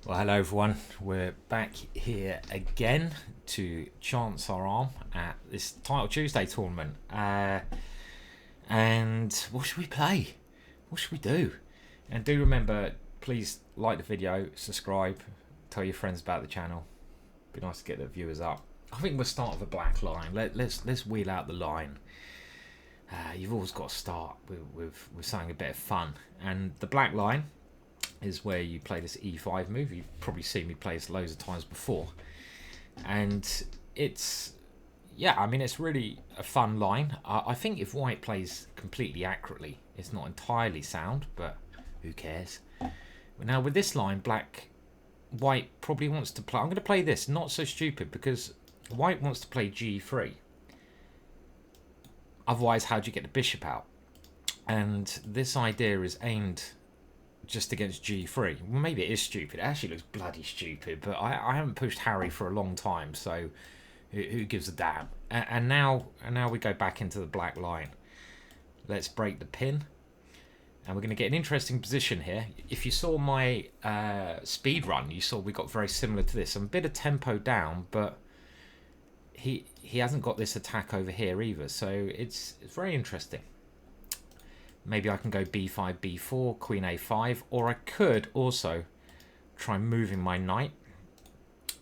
Well, hello everyone. We're back here again to chance our arm at this Title Tuesday tournament. And what should we play? What should we do? And do remember, please like the video, subscribe, tell your friends about the channel. Be nice to get the viewers up. I think we'll start with a black line. Let's wheel out the line. You've always got to start with something a bit of fun. And the black line is where you play this e5 move. You've probably seen me play this loads of times before, and it's it's really a fun line. I think if white plays completely accurately, it's not entirely sound, but who cares. Now with this line, white probably wants to play. I'm going to play this, not so stupid, because white wants to play g3. Otherwise, how do you get the bishop out? And this idea is aimed just against g3. Well, maybe it is stupid. It actually looks bloody stupid, but I haven't pushed Harry for a long time, so who gives a damn? And now we go back into the black line. Let's break the pin, and we're going to get an interesting position here. If you saw my speed run, you saw we got very similar to this. I'm a bit of tempo down, but he hasn't got this attack over here either, so it's very interesting. Maybe I can go b5, b4, queen a5, or I could also try moving my knight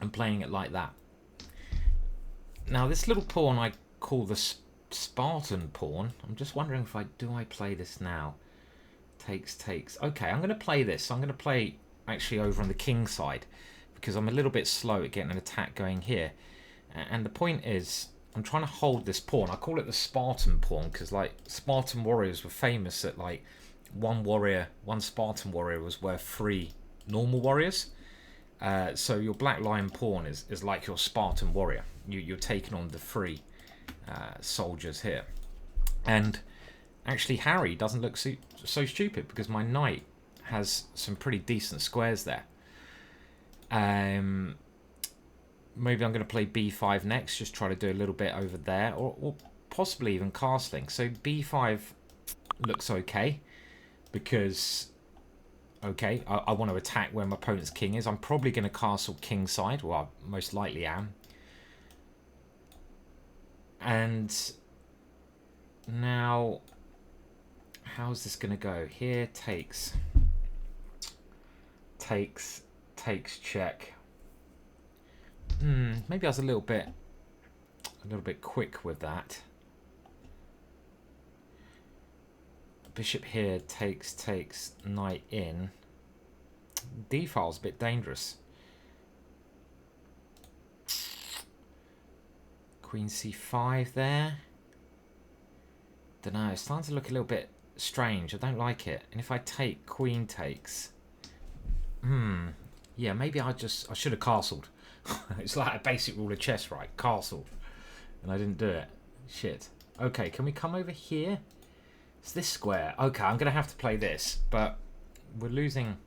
and playing it like that. Now this little pawn I call the Spartan pawn. I'm just wondering if I play this now. Takes. Okay, I'm going to play this. I'm going to play actually over on the king side because I'm a little bit slow at getting an attack going here. And the point is, I'm trying to hold this pawn. I call it the Spartan pawn because, like, Spartan warriors were famous at, like, one Spartan warrior was worth 3 normal warriors. So your black lion pawn is like your Spartan warrior. You're taking on the 3 soldiers here. And actually, Harry doesn't look so stupid because my knight has some pretty decent squares there. Maybe I'm going to play b5 next, just try to do a little bit over there, or possibly even castling. So b5 looks okay, because, okay, I want to attack where my opponent's king is. I'm probably going to castle king side, well, I most likely am. And now, how's this going to go? Here, takes, check. Maybe I was a little bit quick with that. Bishop here takes, knight in. D-file's a bit dangerous. Queen c5 there. Don't know, it's starting to look a little bit strange. I don't like it. And if I take, queen takes. Yeah, maybe I should have castled. It's like a basic rule of chess, right? Castle. And I didn't do it. Shit. Okay, can we come over here? It's this square. Okay, I'm going to have to play this, but we're losing.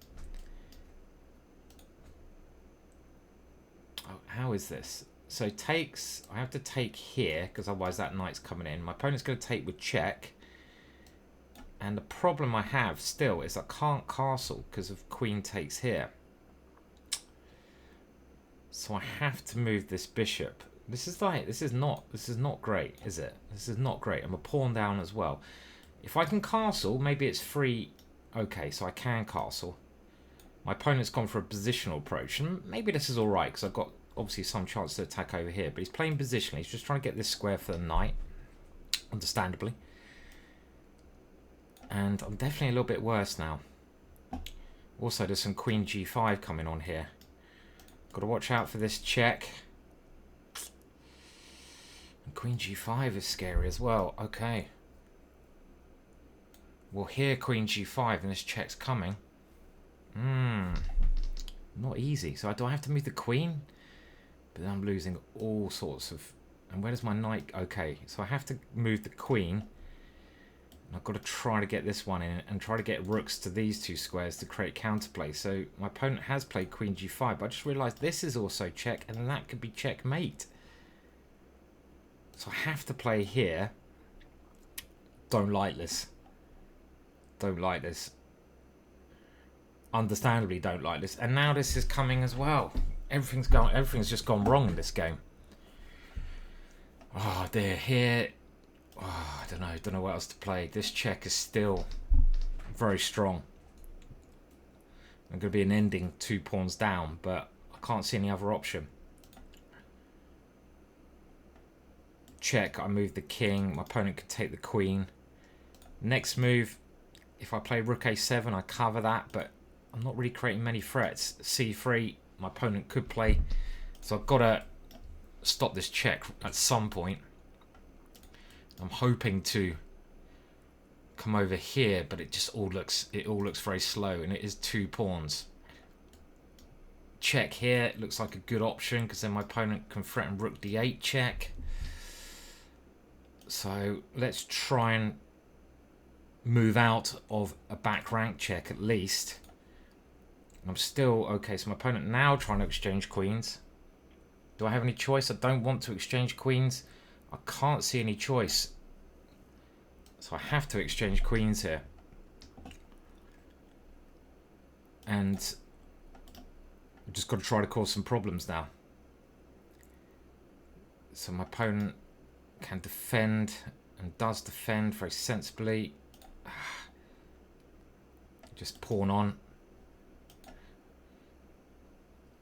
Oh, how is this? So takes, I have to take here, because otherwise that knight's coming in. My opponent's going to take with check. And the problem I have still is I can't castle because of queen takes here. So I have to move this bishop. This is not great, is it? This is not great. I'm a pawn down as well. If I can castle, maybe it's free. Okay, so I can castle. My opponent's gone for a positional approach, and maybe this is all right because I've got obviously some chance to attack over here. But he's playing positionally. He's just trying to get this square for the knight, understandably. And I'm definitely a little bit worse now. Also, there's some queen g5 coming on here. Got to watch out for this check. And queen g5 is scary as well. Okay. Well, here queen g5 and this check's coming. Not easy. So do I have to move the queen? But then I'm losing all sorts of. And where does my knight? Okay, so I have to move the queen. And I've got to try to get this one in and try to get rooks to these 2 squares to create counterplay. So my opponent has played queen g5, but I just realised this is also check, and then that could be checkmate. So I have to play here. Don't like this. Don't like this. understandably don't like this. And now this is coming as well. Everything's just gone wrong in this game. Oh dear, here. Oh, I don't know what else to play. This check is still very strong. I'm going to be an ending 2 pawns down, but I can't see any other option. Check, I move the king. My opponent could take the queen. Next move, if I play rook a7, I cover that, but I'm not really creating many threats. c3, my opponent could play. So I've got to stop this check at some point. I'm hoping to come over here, but it all looks very slow, and it is 2 pawns. Check here, it looks like a good option, because then my opponent can threaten rook d8 check. So let's try and move out of a back rank check at least. I'm still okay, so my opponent now trying to exchange queens. Do I have any choice? I don't want to exchange queens. I can't see any choice. So I have to exchange queens here. And I've just got to try to cause some problems now. So my opponent can defend and does defend very sensibly. Just pawn on.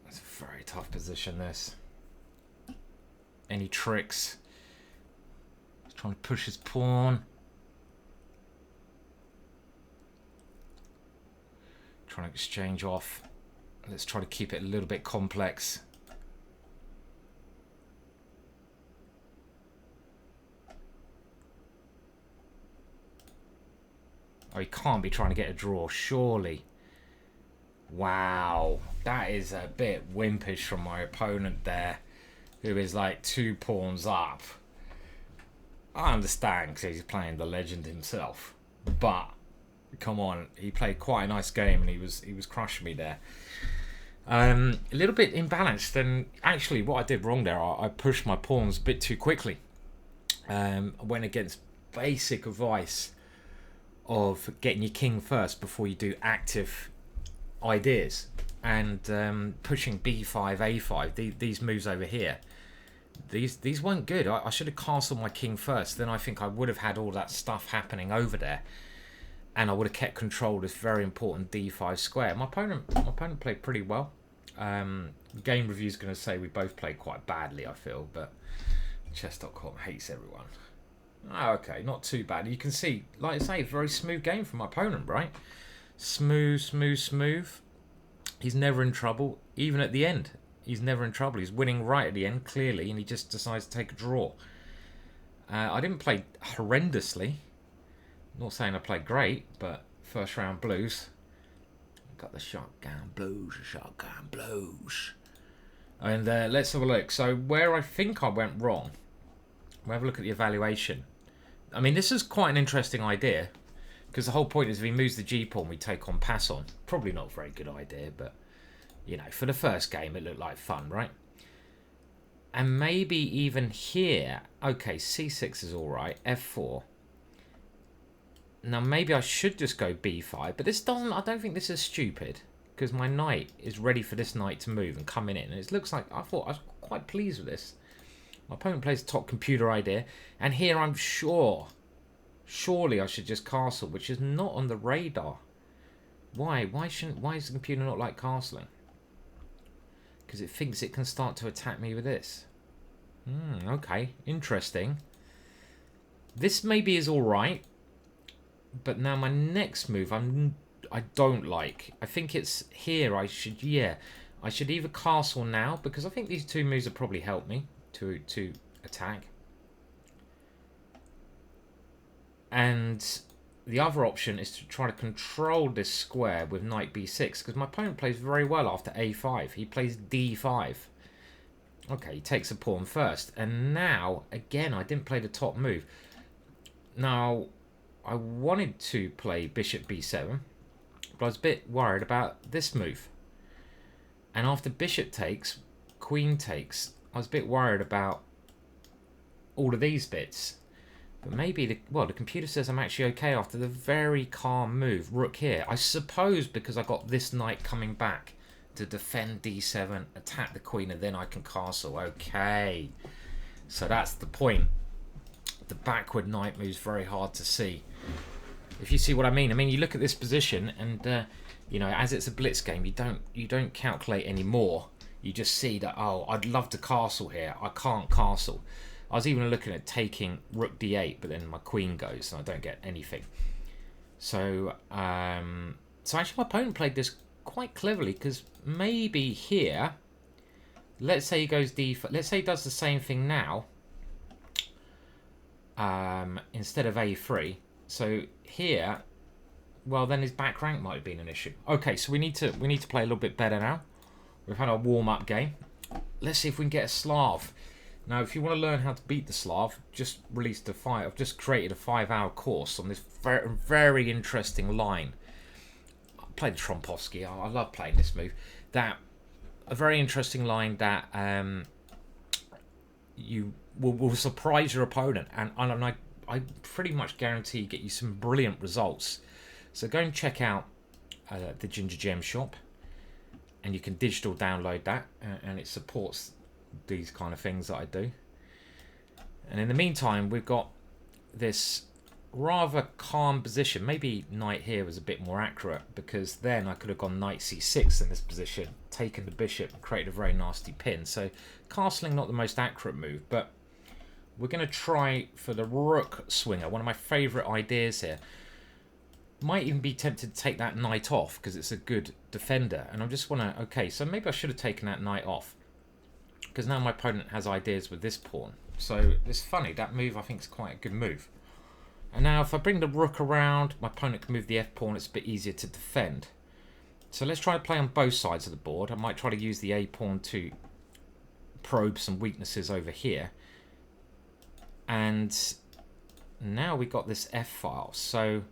It's a very tough position, this. Any tricks? He's trying to push his pawn. Trying to exchange off. Let's try to keep it a little bit complex. Oh, he can't be trying to get a draw, surely. Wow, that is a bit wimpish from my opponent there, who is like 2 pawns up. I understand because he's playing the legend himself, but come on, he played quite a nice game and he was crushing me there. A little bit imbalanced, and actually what I did wrong there, I pushed my pawns a bit too quickly. I went against basic advice of getting your king first before you do active ideas, and pushing b5, a5, these moves over here, these weren't good. I should have castled my king first, then I think I would have had all that stuff happening over there, and I would have kept control of this very important d5 square. My opponent played pretty well. Game review is going to say we both played quite badly, I feel, but chess.com hates everyone. Oh, okay, not too bad. You can see, like I say, very smooth game from my opponent, right? Smooth, smooth, smooth. He's never in trouble, even at the end. He's never in trouble. He's winning right at the end, clearly, and he just decides to take a draw. I didn't play horrendously. Not saying I played great, but first round blues. Got the shotgun blues, shotgun blues. And let's have a look. So where I think I went wrong, we'll have a look at the evaluation. I mean, this is quite an interesting idea, because the whole point is if he moves the g-pawn, we take on pass on. Probably not a very good idea, but, you know, for the first game, it looked like fun, right? And maybe even here, okay, c6 is all right, f4. Now, maybe I should just go b5, but this doesn't, I don't think this is stupid, because my knight is ready for this knight to move and coming in. And it looks like, I thought I was quite pleased with this. My opponent plays a top computer idea, and here I'm surely I should just castle, which is not on the radar. Why is the computer not like castling? Because it thinks it can start to attack me with this. Okay, interesting. This maybe is all right, but now my next move I don't like. I think it's here. I should either castle now, because I think these 2 moves will probably help me to attack. And the other option is to try to control this square with knight b6, because my opponent plays very well after a5. He plays d5. Okay, he takes a pawn first. And now, again, I didn't play the top move. Now, I wanted to play bishop b7, but I was a bit worried about this move. And after bishop takes, queen takes, I was a bit worried about all of these bits. But maybe, the computer says I'm actually okay after the very calm move. Rook here. I suppose because I got this knight coming back to defend d7, attack the queen, and then I can castle. Okay. So that's the point. The backward knight move's very hard to see. If you see what I mean. I mean, you look at this position and, you know, as it's a blitz game, you don't calculate anymore. You just see that, oh, I'd love to castle here. I can't castle. I was even looking at taking rook d8, but then my queen goes and I don't get anything. So, so actually my opponent played this quite cleverly, because maybe here, let's say he goes d4, let's say he does the same thing now, instead of a3. So here, well, then his back rank might have been an issue. Okay, so we need to play a little bit better now. We've had our warm-up game. Let's see if we can get a Slav. Now, if you want to learn how to beat the Slav, just released I've just created a 5-hour course on this very, very interesting line. I played the Trompovsky. I love playing this move. A very interesting line that you will surprise your opponent, and I pretty much guarantee get you some brilliant results. So go and check out the GingerGM shop, and you can digital download that, and it supports these kind of things that I do. And in the meantime, we've got this rather calm position. Maybe knight here was a bit more accurate, because then I could have gone knight c6 in this position, taken the bishop and created a very nasty pin. So castling not the most accurate move, but we're going to try for the rook swinger, one of my favourite ideas here. Might even be tempted to take that knight off because it's a good defender, and I just want to, okay, so maybe I should have taken that knight off, because now my opponent has ideas with this pawn. So it's funny, that move I think is quite a good move. And now if I bring the rook around, my opponent can move the f-pawn, it's a bit easier to defend. So let's try to play on both sides of the board. I might try to use the a-pawn to probe some weaknesses over here. And now we've got this f-file, so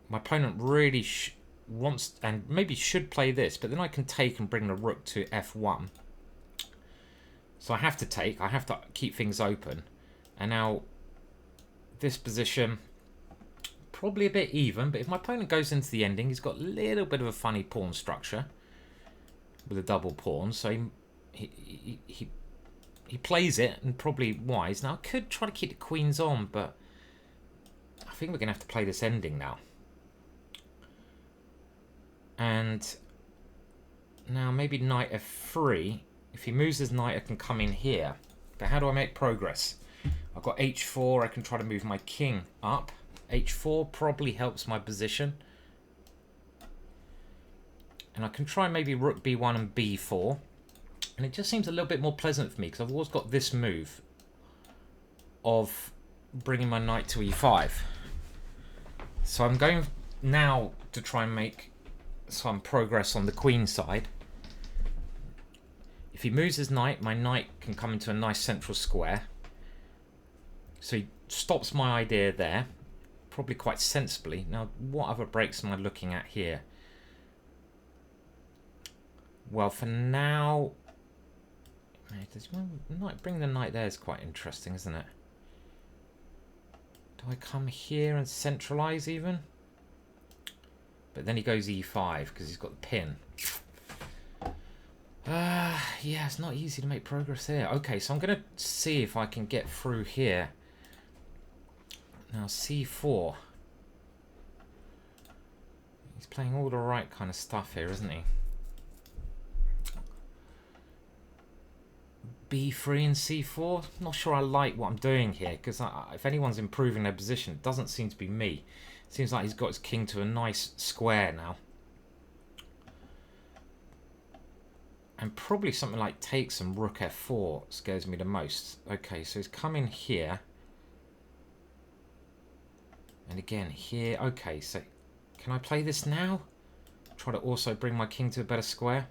my opponent really wants, and maybe should play this, but then I can take and bring the rook to f1. So I have to take, I have to keep things open. And now this position, probably a bit even, but if my opponent goes into the ending, he's got a little bit of a funny pawn structure with a double pawn, so he plays it, and probably wise. Now I could try to keep the queens on, but I think we're going to have to play this ending now. And now maybe knight f3. If he moves his knight, I can come in here. But how do I make progress? I've got h4. I can try to move my king up. h4 probably helps my position. And I can try maybe rook b1 and b4. And it just seems a little bit more pleasant for me, because I've always got this move of bringing my knight to e5. So I'm going now to try and make some progress on the queen side. If he moves his knight, my knight can come into a nice central square. So he stops my idea there, probably quite sensibly. Now, what other breaks am I looking at here? Well, for now, bring the knight there is quite interesting, isn't it? Do I come here and centralize even? But then he goes e5 because he's got the pin. Yeah, it's not easy to make progress here. Okay, so I'm going to see if I can get through here. Now c4. He's playing all the right kind of stuff here, isn't he? b3 and c4. Not sure I like what I'm doing here, because if anyone's improving their position, it doesn't seem to be me. It seems like he's got his king to a nice square now. And probably something like takes and rook f4 scares me the most. Okay, so he's coming here. And again here. Okay, so can I play this now? Try to also bring my king to a better square.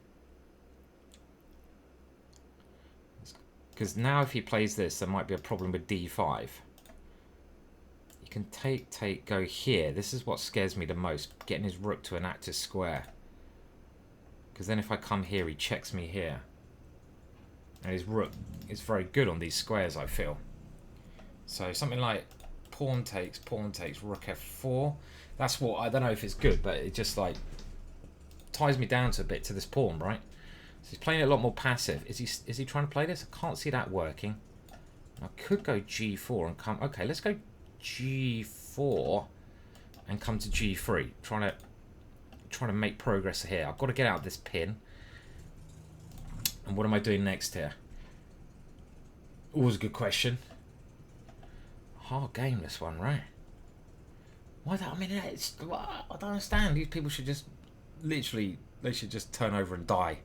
Because now if he plays this, there might be a problem with d5. You can take, go here. This is what scares me the most, getting his rook to an active square. Because then if I come here, he checks me here. And his rook is very good on these squares, I feel. So something like pawn takes, rook f4. That's what, I don't know if it's good, but it just like ties me down to a bit to this pawn, right? So he's playing it a lot more passive. Is he trying to play this? I can't see that working. I could go g4 and come. Okay, let's go g4 and come to g3. Trying to make progress here. I've got to get out of this pin. And what am I doing next here? Always a good question. Hard game, this one, right? Why that? I mean, it's, I don't understand. These people should just literally, they should just turn over and die.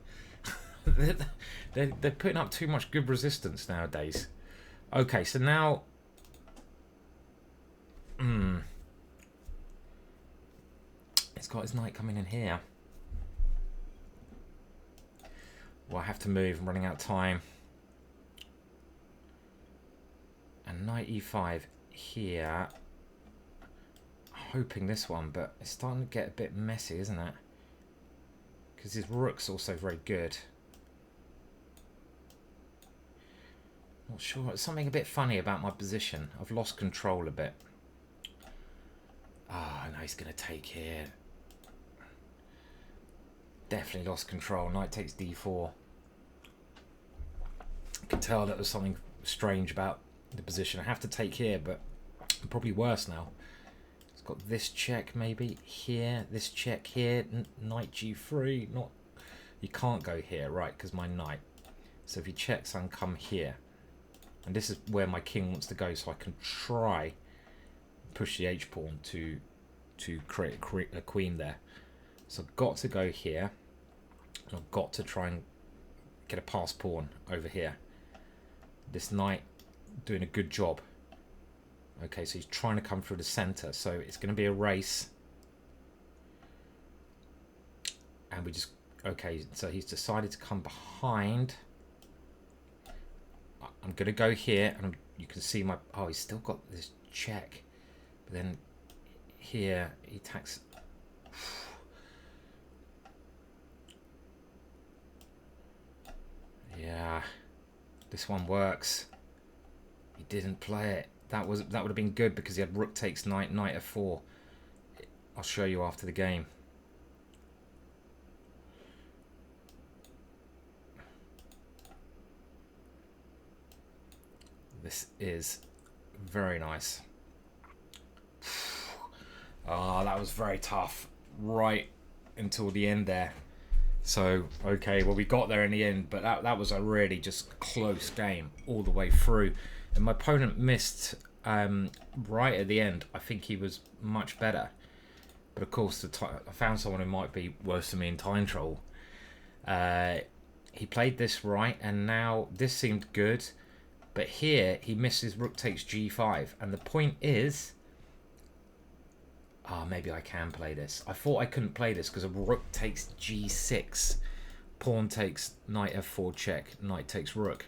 they're putting up too much good resistance nowadays. Okay, so now, it's got his knight coming in here. Well, I have to move. I'm running out of time. And knight e5 here. Hoping this one, but it's starting to get a bit messy, isn't it? Because his rook's also very good. Not sure. It's something a bit funny about my position. I've lost control a bit. Ah, no, he's going to take here. Definitely lost control. Knight takes d4. I can tell that there's something strange about the position. I have to take here, but I'm probably worse now. It's got this check maybe here, this check here, knight g3. Not, you can't go here, right? Because my knight. So if he checks, I can come here, and this is where my king wants to go. So I can try push the h pawn to create a queen there. So I've got to go here. And I've got to try and get a pass pawn over here. This knight doing a good job. Okay, so he's trying to come through the center. So it's going to be a race. And we just... Okay, so he's decided to come behind. I'm going to go here. And you can see my... Oh, he's still got this check. But then here he attacks... Yeah, this one works. He didn't play it. That would have been good because he had rook takes knight, knight f4. I'll show you after the game. This is very nice. Ah, that was very tough right until the end there. So, okay, well, we got there in the end, but that was a really just close game all the way through. And my opponent missed right at the end. I think he was much better. But, of course, I found someone who might be worse than me in time trouble. He played this right, and now this seemed good. But here, he misses rook takes g5. And the point is... Ah, maybe I can play this. I thought I couldn't play this because a rook takes g6. Pawn takes knight f4 check. Knight takes rook.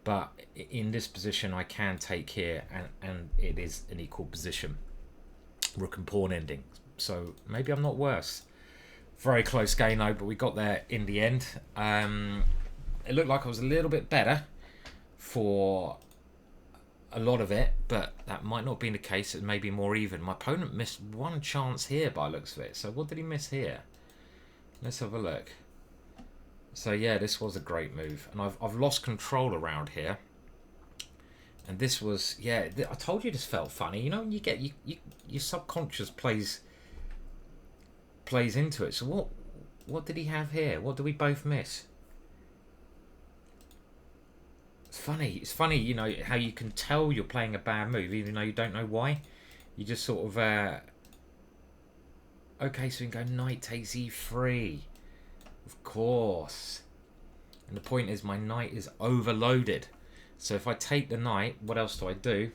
But in this position, I can take here, and it is an equal position. Rook and pawn ending. So maybe I'm not worse. Very close game though, but we got there in the end. It looked like I was a little bit better for a lot of it, but that might not be the case. It may be more even. My opponent missed one chance here by the looks of it. So what did he miss here? Let's have a look. So yeah, this was a great move, and I've lost control around here. And this was, yeah, I told you this felt funny. You know, when you get your subconscious plays into it. So what did he have here? What did we both miss? It's funny, you know, how you can tell you're playing a bad move even though you don't know why. You just sort of okay, so we can go knight takes e3, of course. And the point is my knight is overloaded, so if I take the knight, what else do I do?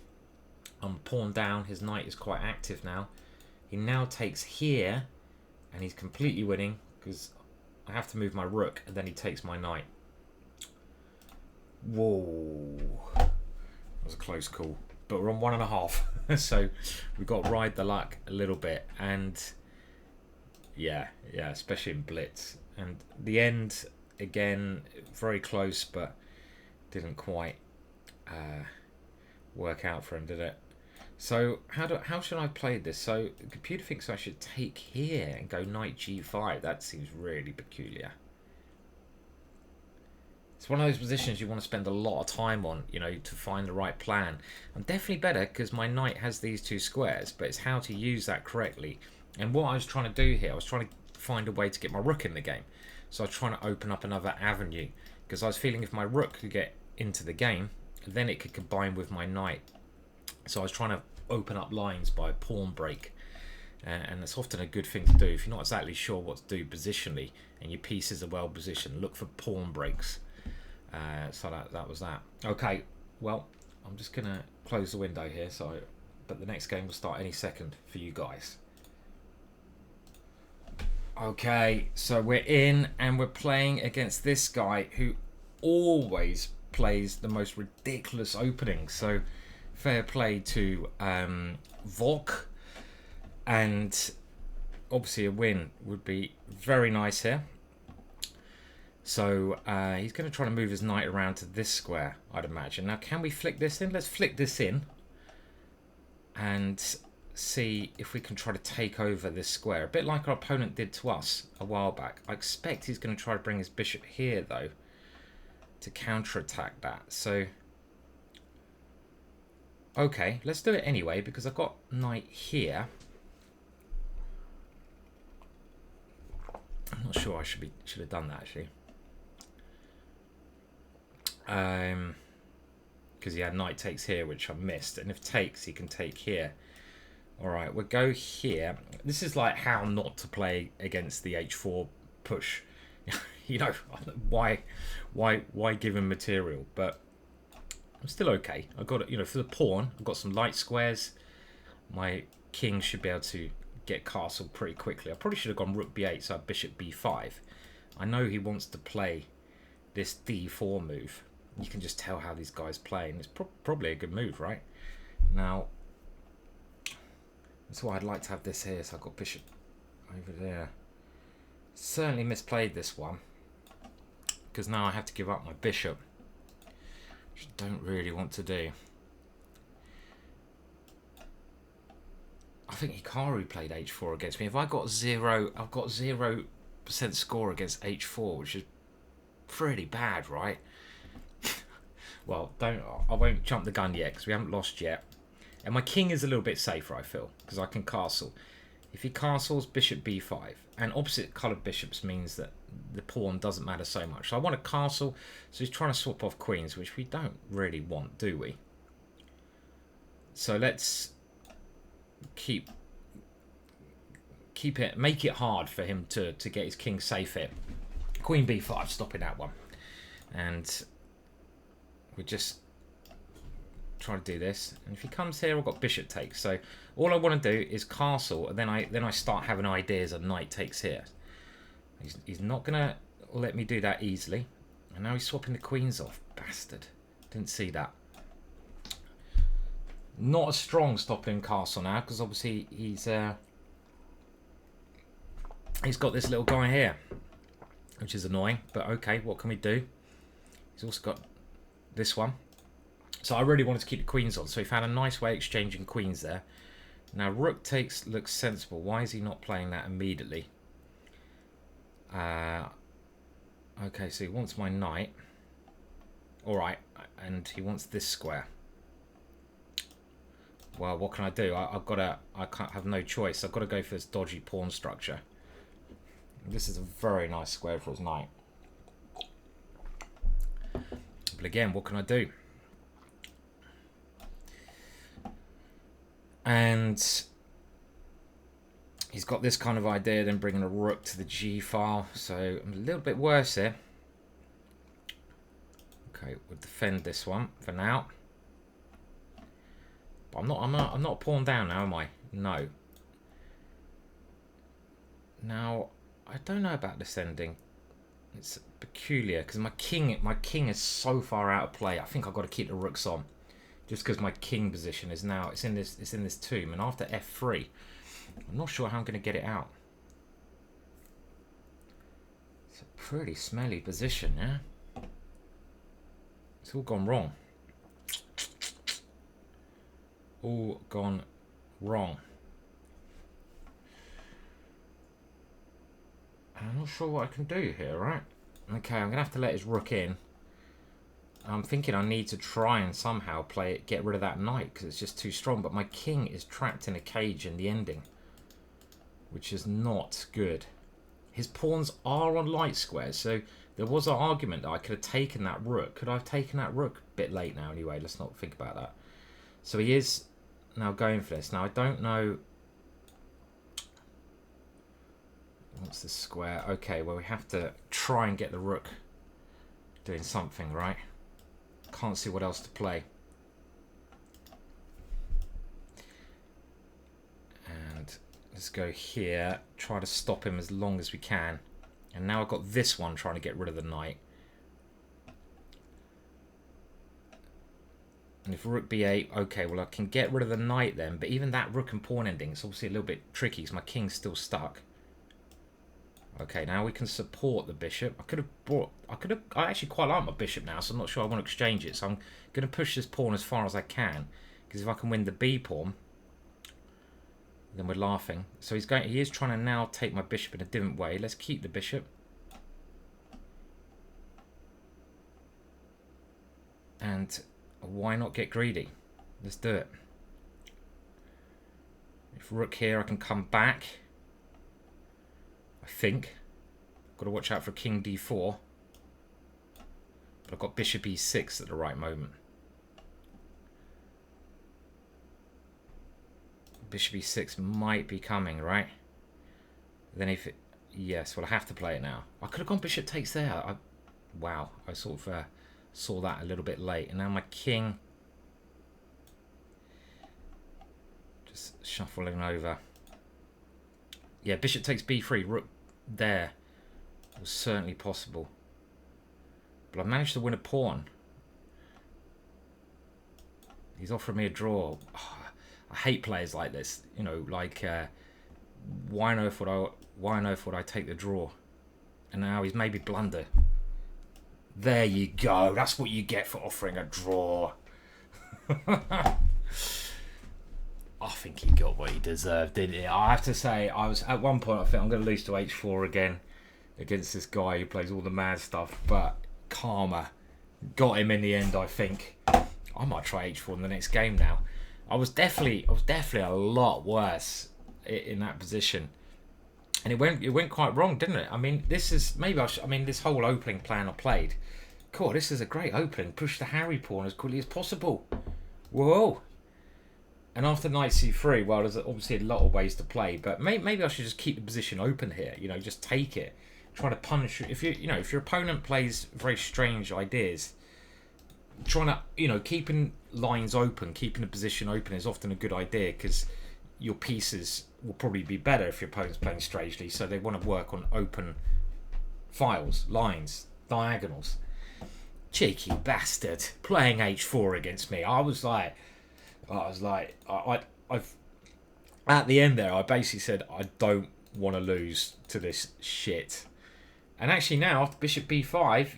I'm pawn down. His knight is quite active now. He now takes here, and he's completely winning because I have to move my rook, and then he takes my knight. Whoa, that was a close call, but we're on 1.5. So we got ride the luck a little bit, and yeah, especially in blitz. And the end again, very close, but didn't quite work out for him, did it? So how should I play this? So the computer thinks I should take here and go knight g5. That seems really peculiar. It's one of those positions you want to spend a lot of time on, you know, to find the right plan. I'm definitely better because my knight has these two squares, but it's how to use that correctly. And what I was trying to do here, I was trying to find a way to get my rook in the game. So I was trying to open up another avenue because I was feeling if my rook could get into the game, then it could combine with my knight. So I was trying to open up lines by a pawn break. And it's often a good thing to do if you're not exactly sure what to do positionally and your pieces are well positioned. Look for pawn breaks. So that was that. Okay, well, I'm just gonna close the window here. But the next game will start any second for you guys. Okay, so we're in and we're playing against this guy who always plays the most ridiculous openings. So fair play to Vovk, and obviously a win would be very nice here. So he's going to try to move his knight around to this square, I'd imagine. Now, can we flick this in? Let's flick this in and see if we can try to take over this square. A bit like our opponent did to us a while back. I expect he's going to try to bring his bishop here, though, to counterattack that. So, okay, let's do it anyway, because I've got knight here. I'm not sure I should have done that, actually. Because he had knight takes here, which I missed, and if takes, he can take here. All right, we'll go here. This is like how not to play against the h4 push. You know, why give him material? But I'm still okay. I got it. You know, for the pawn, I've got some light squares. My king should be able to get castle pretty quickly. I probably should have gone rook b8, so I have bishop b5. I know he wants to play this d4 move. You can just tell how these guys play, and it's probably a good move, right? Now, that's why I'd like to have this here, so I've got bishop over there. Certainly misplayed this one, because now I have to give up my bishop, which I don't really want to do. I think Hikaru played h4 against me. If I got zero, I've got 0% score against h4, which is pretty bad, right? Well, I won't jump the gun yet because we haven't lost yet. And my king is a little bit safer, I feel, because I can castle. If he castles, bishop b5. And opposite coloured bishops means that the pawn doesn't matter so much. So I want a castle, so he's trying to swap off queens, which we don't really want, do we? So let's keep it, make it hard for him to get his king safe here. Queen b5, stopping that one. And we just try to do this. And if he comes here, I've got bishop takes. So all I want to do is castle, and then I start having ideas of knight takes here. He's not going to let me do that easily. And now he's swapping the queens off. Bastard. Didn't see that. Not a strong stopping castle now, because obviously he's got this little guy here, which is annoying, but okay, what can we do? He's also got this one. So I really wanted to keep the queens on, so he found a nice way of exchanging queens there. Now rook takes looks sensible. Why is he not playing that immediately? Okay, so he wants my knight. Alright, and he wants this square. Well, what can I do? I can't have no choice. I've got to go for this dodgy pawn structure. This is a very nice square for his knight. But again, what can I do? And he's got this kind of idea, then bringing a rook to the G file. So I'm a little bit worse here. Okay, we'll defend this one for now. But I'm not a pawn down now, am I? No. Now, I don't know about defending. It's peculiar because my king is so far out of play. I think I've got to keep the rooks on, just because my king position is now it's in this tomb, and after f3, I'm not sure how I'm going to get it out. It's a pretty smelly position, yeah. It's all gone wrong. all gone wrong. I'm not sure what I can do here, right? Okay, I'm going to have to let his rook in. I'm thinking I need to try and somehow play it, get rid of that knight, because it's just too strong. But my king is trapped in a cage in the ending, which is not good. His pawns are on light squares, so there was an argument that I could have taken that rook. Could I have taken that rook? A bit late now anyway, let's not think about that. So he is now going for this. Now I don't know... What's the square? Okay, well we have to try and get the rook doing something, right? Can't see what else to play. And let's go here. Try to stop him as long as we can. And now I've got this one trying to get rid of the knight. And if rook b8, okay, well I can get rid of the knight then. But even that rook and pawn ending is obviously a little bit tricky because my king's still stuck. Okay, now we can support the bishop. I actually quite like my bishop now, so I'm not sure I want to exchange it. So I'm going to push this pawn as far as I can, because if I can win the b pawn, then we're laughing. So he is trying to now take my bishop in a different way. Let's keep the bishop. And why not get greedy? Let's do it. If rook here, I can come back. I think. Got to watch out for king d4. But I've got bishop e6 at the right moment. Bishop e6 might be coming, right? Then if it... Yes, well I have to play it now. I could have gone bishop takes there. Wow, I sort of saw that a little bit late. And now my king... Just shuffling over. Yeah, bishop takes b3, rook there was certainly possible. But I managed to win a pawn. He's offering me a draw. Oh, I hate players like this. You know, like why on earth would I take the draw? And now he's maybe blunder. There you go. That's what you get for offering a draw. I think he got what he deserved, didn't he? I have to say, I was at one point I think I'm going to lose to h4 again against this guy who plays all the mad stuff, but karma got him in the end. I think I might try h4 in the next game now. I was definitely a lot worse in that position, and it went quite wrong, didn't it? I mean, this is maybe this whole opening plan I played. Cool, this is a great opening. Push the Harry pawn as quickly as possible. Whoa. And after knight c3, well, there's obviously a lot of ways to play, but maybe I should just keep the position open here. You know, just take it, try to punish. If your opponent plays very strange ideas, trying to keeping lines open, keeping the position open is often a good idea because your pieces will probably be better if your opponent's playing strangely. So they want to work on open files, lines, diagonals. Cheeky bastard playing h4 against me. I've at the end there I basically said I don't want to lose to this shit. And actually now after bishop b5,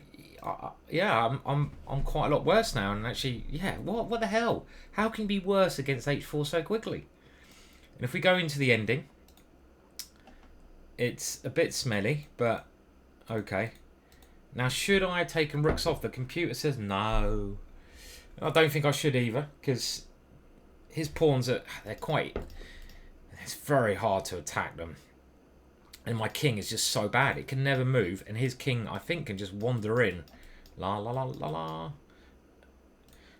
I'm quite a lot worse now. And actually, yeah, what the hell? How can you be worse against h4 so quickly? And if we go into the ending, it's a bit smelly, but okay. Now should I have taken rooks off? The computer says no. I don't think I should either, because his pawns it's very hard to attack them. And my king is just so bad. It can never move. And his king, I think, can just wander in. La la la la la.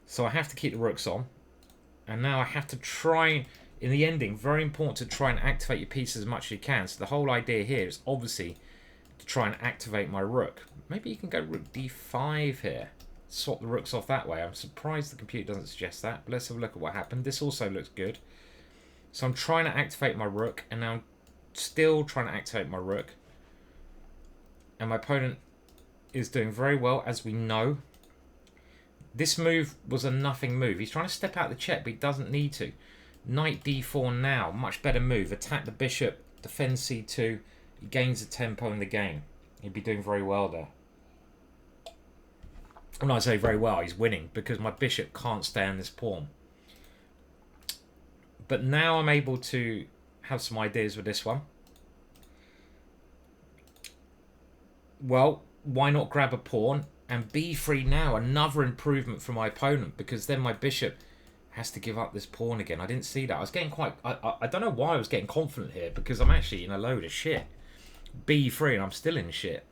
So I have to keep the rooks on. And now I have to try, in the ending, very important to try and activate your pieces as much as you can. So the whole idea here is obviously to try and activate my rook. Maybe you can go rook d5 here. Swap the rooks off that way. I'm surprised the computer doesn't suggest that. But let's have a look at what happened. This also looks good. So I'm trying to activate my rook. And now I'm still trying to activate my rook. And my opponent is doing very well, as we know. This move was a nothing move. He's trying to step out the check, but he doesn't need to. Knight d4 now. Much better move. Attack the bishop. Defend c2. He gains the tempo in the game. He'd be doing very well there. When I say very well, he's winning because my bishop can't stay on this pawn. But now I'm able to have some ideas with this one. Well, why not grab a pawn and b3 now? Another improvement for my opponent, because then my bishop has to give up this pawn again. I didn't see that. I was getting quite... I don't know why I was getting confident here, because I'm actually in a load of shit. b3 and I'm still in shit.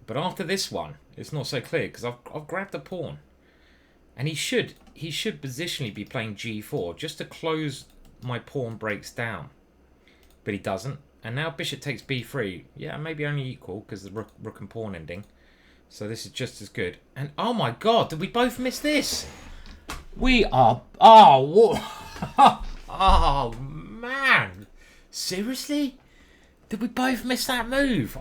But after this one, it's not so clear, because I've grabbed a pawn. And he should positionally be playing g4 just to close my pawn breaks down. But he doesn't. And now bishop takes b3. Yeah, maybe only equal because the rook and pawn ending. So this is just as good. And oh my god, did we both miss this? We are... Oh, oh man. Seriously? Did we both miss that move?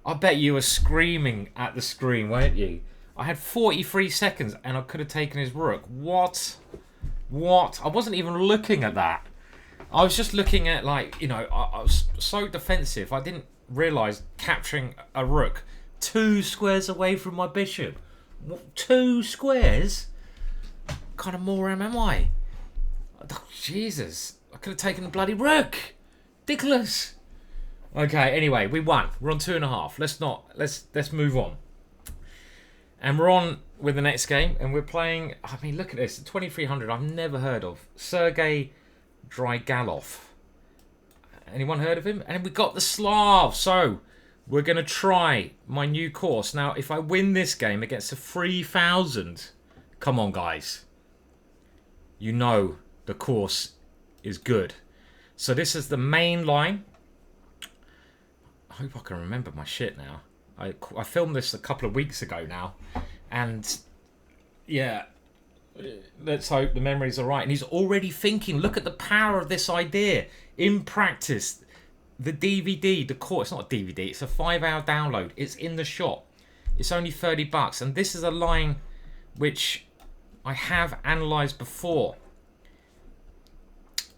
I bet you were screaming at the screen, weren't you? I had 43 seconds and I could have taken his rook. What? What? I wasn't even looking at that. I was just looking at, like, you know, I was so defensive. I didn't realise capturing a rook 2 squares away from my bishop. 2 squares? What kind of moron am I? Oh, Jesus. I could have taken the bloody rook. Ridiculous. Okay, anyway, we won. We're on 2.5. Let's move on. And we're on with the next game, and we're playing... I mean, look at this. 2300 I've never heard of. Sergey Drygalov. Anyone heard of him? And we got the Slav. So we're going to try my new course. Now, if I win this game against a 3000, come on, guys. You know the course is good. So this is the main line. I hope I can remember my shit now. I filmed this a couple of weeks ago now. And yeah... Let's hope the memories are right. And he's already thinking, look at the power of this idea. In practice, the DVD, the course, it's not a DVD, it's a 5-hour download. It's in the shop. It's only $30. And this is a line which I have analysed before.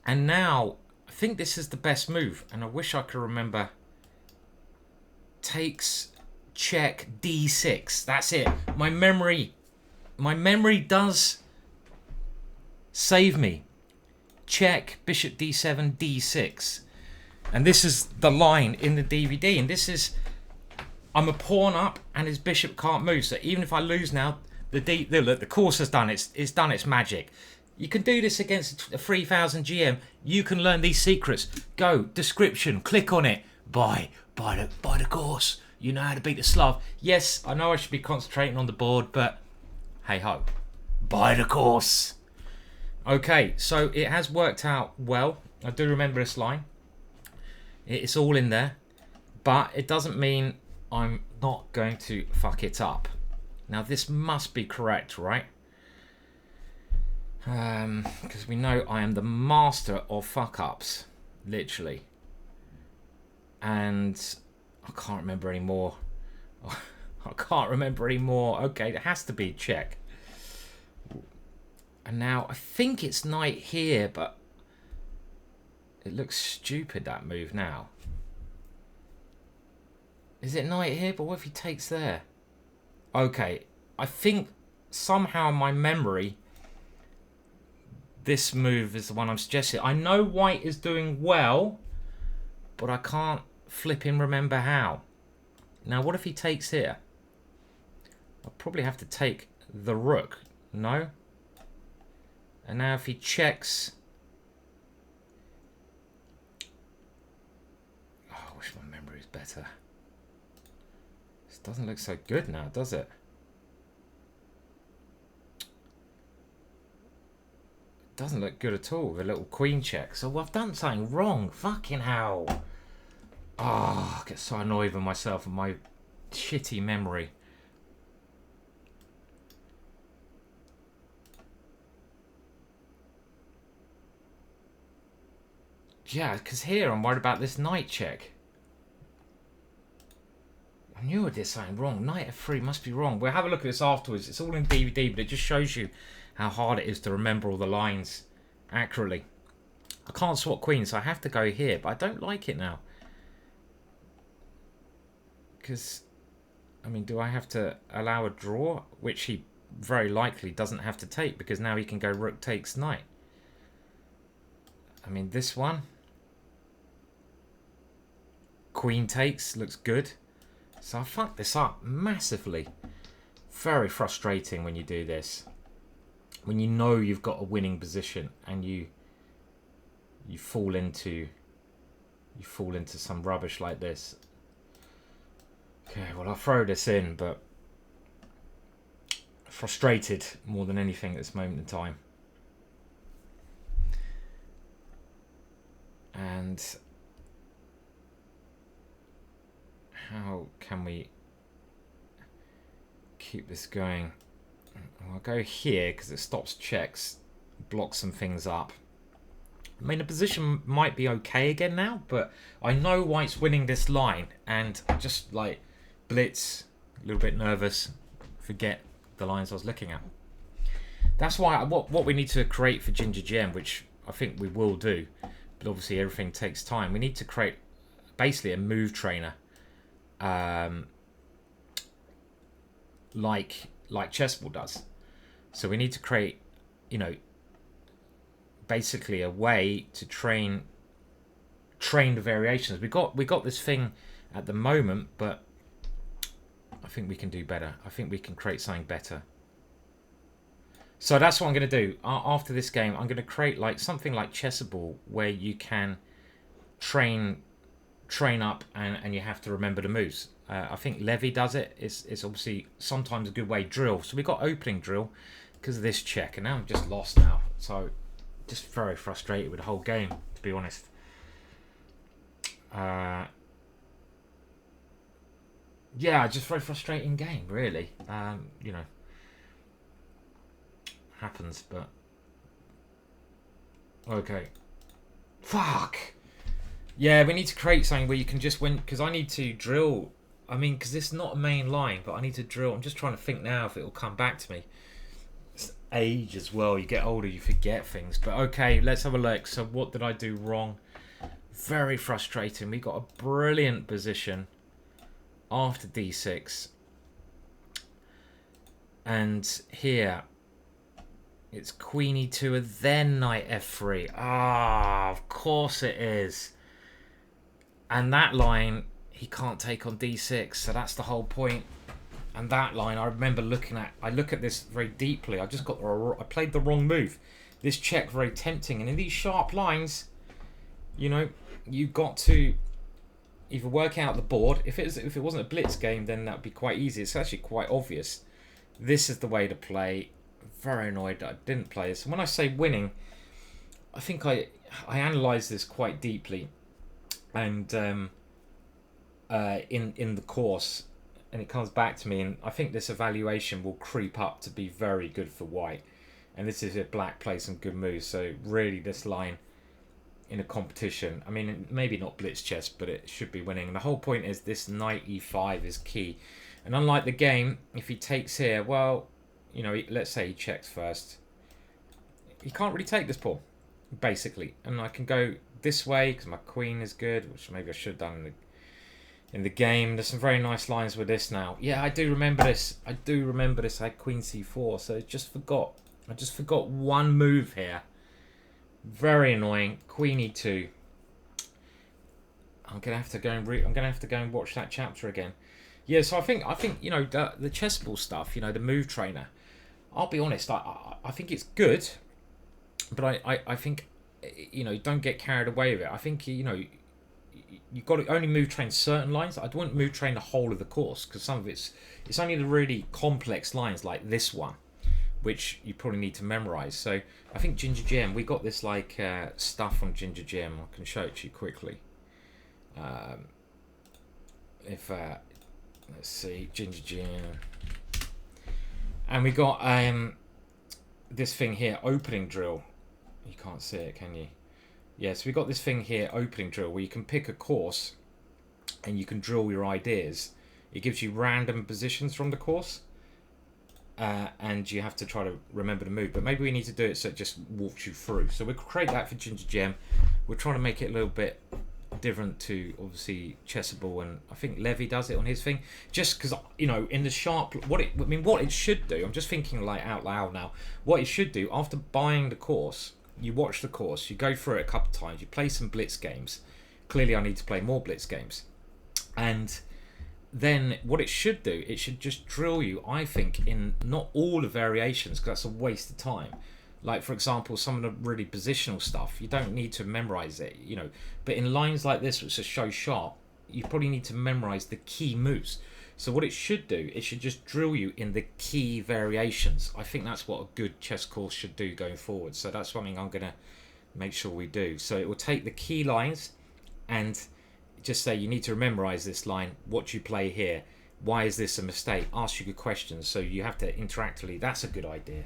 And now, I think this is the best move. And I wish I could remember. Takes, check, d6. That's it. My memory does... save me. Check, bishop d7, d6. And this is the line in the DVD. And this is... I'm a pawn up and his bishop can't move. So even if I lose now, the course has done it's done its magic. You can do this against a 3000 GM. You can learn these secrets. Go, description, click on it. Buy the course. You know how to beat the Slav. Yes, I know I should be concentrating on the board, but hey ho. Buy the course. Okay, so it has worked out well. I do remember this line. It's all in there. But it doesn't mean I'm not going to fuck it up. Now, this must be correct, right? Because we know I am the master of fuck-ups. Literally. And I can't remember anymore. I can't remember anymore. Okay, it has to be check. And now, I think it's knight here, but it looks stupid, that move now. Is it knight here? But what if he takes there? Okay, I think somehow in my memory, this move is the one I'm suggesting. I know white is doing well, but I can't flipping remember how. Now, what if he takes here? I'll probably have to take the rook. No? And now if he checks... Oh, I wish my memory was better. This doesn't look so good now, does it? Doesn't look good at all with a little queen check. So I've done something wrong. Fucking hell. Oh, I get so annoyed with myself and my shitty memory. Yeah, because here I'm worried about this knight check. I knew I did something wrong. Knight f3 must be wrong. We'll have a look at this afterwards. It's all in DVD, but it just shows you how hard it is to remember all the lines accurately. I can't swap queen, so I have to go here, but I don't like it now. Because, I mean, do I have to allow a draw? Which he very likely doesn't have to take, because now he can go rook takes knight. I mean, this one, queen takes, looks good. So I fucked this up massively. Very frustrating when you do this. When you know you've got a winning position and you fall into some rubbish like this. Okay, well, I'll throw this in, but frustrated more than anything at this moment in time. And how can we keep this going? I'll go here because it stops checks, blocks some things up. I mean, the position might be okay again now, but I know White's winning this line, and just like blitz, a little bit nervous, forget the lines I was looking at. That's why what we need to create for GingerGM, which I think we will do, but obviously everything takes time. We need to create basically a move trainer, like chessball does. So we need to create, you know, basically a way to train the variations. We got this thing at the moment, but I think we can do better. I think we can create something better. So that's what I'm going to do. After this game, I'm going to create like something like chessable, where you can train up and you have to remember the moves. I think Levy does it. It's obviously sometimes a good way. Drill. So we got opening drill because of this check, and now I'm just lost now. So just very frustrated with the whole game, to be honest. Yeah, just very frustrating game, really. You know, happens, but okay. Fuck. Yeah, we need to create something where you can just win, because I need to drill. I mean, because it's not a main line, but I need to drill. I'm just trying to think now if it will come back to me. It's age as well. You get older, you forget things. But okay, let's have a look. So what did I do wrong? Very frustrating. We got a brilliant position after d6. And here, it's queen e2 and then knight f3. Ah, of course it is. And that line, he can't take on d6, so that's the whole point. And that line, I remember looking at. I look at this very deeply. I played the wrong move. This check very tempting, and in these sharp lines, you know, you've got to either work out the board. If it wasn't a blitz game, then that'd be quite easy. It's actually quite obvious. This is the way to play. Very annoyed that I didn't play this. And when I say winning, I think I analysed this quite deeply, and in the course, and it comes back to me, and I think this evaluation will creep up to be very good for White. And this is if Black plays some good moves. So really, this line in a competition, I mean, maybe not blitz chess, but it should be winning. And the whole point is this knight e5 is key. And unlike the game, if he takes here, well, you know, let's say he checks first, he can't really take this pawn, basically. And I can go this way because my queen is good, which maybe I should have done in the game. There's some very nice lines with this now. Yeah, I do remember this. I had queen c4, so I just forgot one move here. Very annoying. Queen e2. I'm gonna have to go and watch that chapter again. Yeah, so I think you know, the chessball stuff, you know, the move trainer. I'll be honest, I think it's good, but I think, you know, don't get carried away with it. I think, you know, you've got to only move train certain lines. I wouldn't move train the whole of the course, because some of it's only the really complex lines like this one, which you probably need to memorize. So I think GingerGM, we got this like stuff on GingerGM. I can show it to you quickly. Let's see, GingerGM, and we got this thing here, opening drill. You can't see it, can you? Yeah, so we got this thing here, opening drill, where you can pick a course and you can drill your ideas. It gives you random positions from the course, and you have to try to remember the move. But maybe we need to do it so it just walks you through. So we'll create that for GingerGM. We're trying to make it a little bit different to obviously Chessable, and I think Levy does it on his thing. Just because, you know, in the sharp, what it should do. I'm just thinking like out loud now. What it should do after buying the course, you watch the course, you go through it a couple of times, you play some blitz games. Clearly, I need to play more blitz games, and then what it should do, it should just drill you, I think, in not all the variations, because that's a waste of time. Like, for example, some of the really positional stuff, you don't need to memorize it, you know. But in lines like this, which are so sharp, you probably need to memorize the key moves. So what it should do, it should just drill you in the key variations. I think that's what a good chess course should do going forward. So that's something I'm going to make sure we do. So it will take the key lines and just say, you need to memorize this line. What do you play here? Why is this a mistake? Ask you good questions. So you have to interactively. That's a good idea.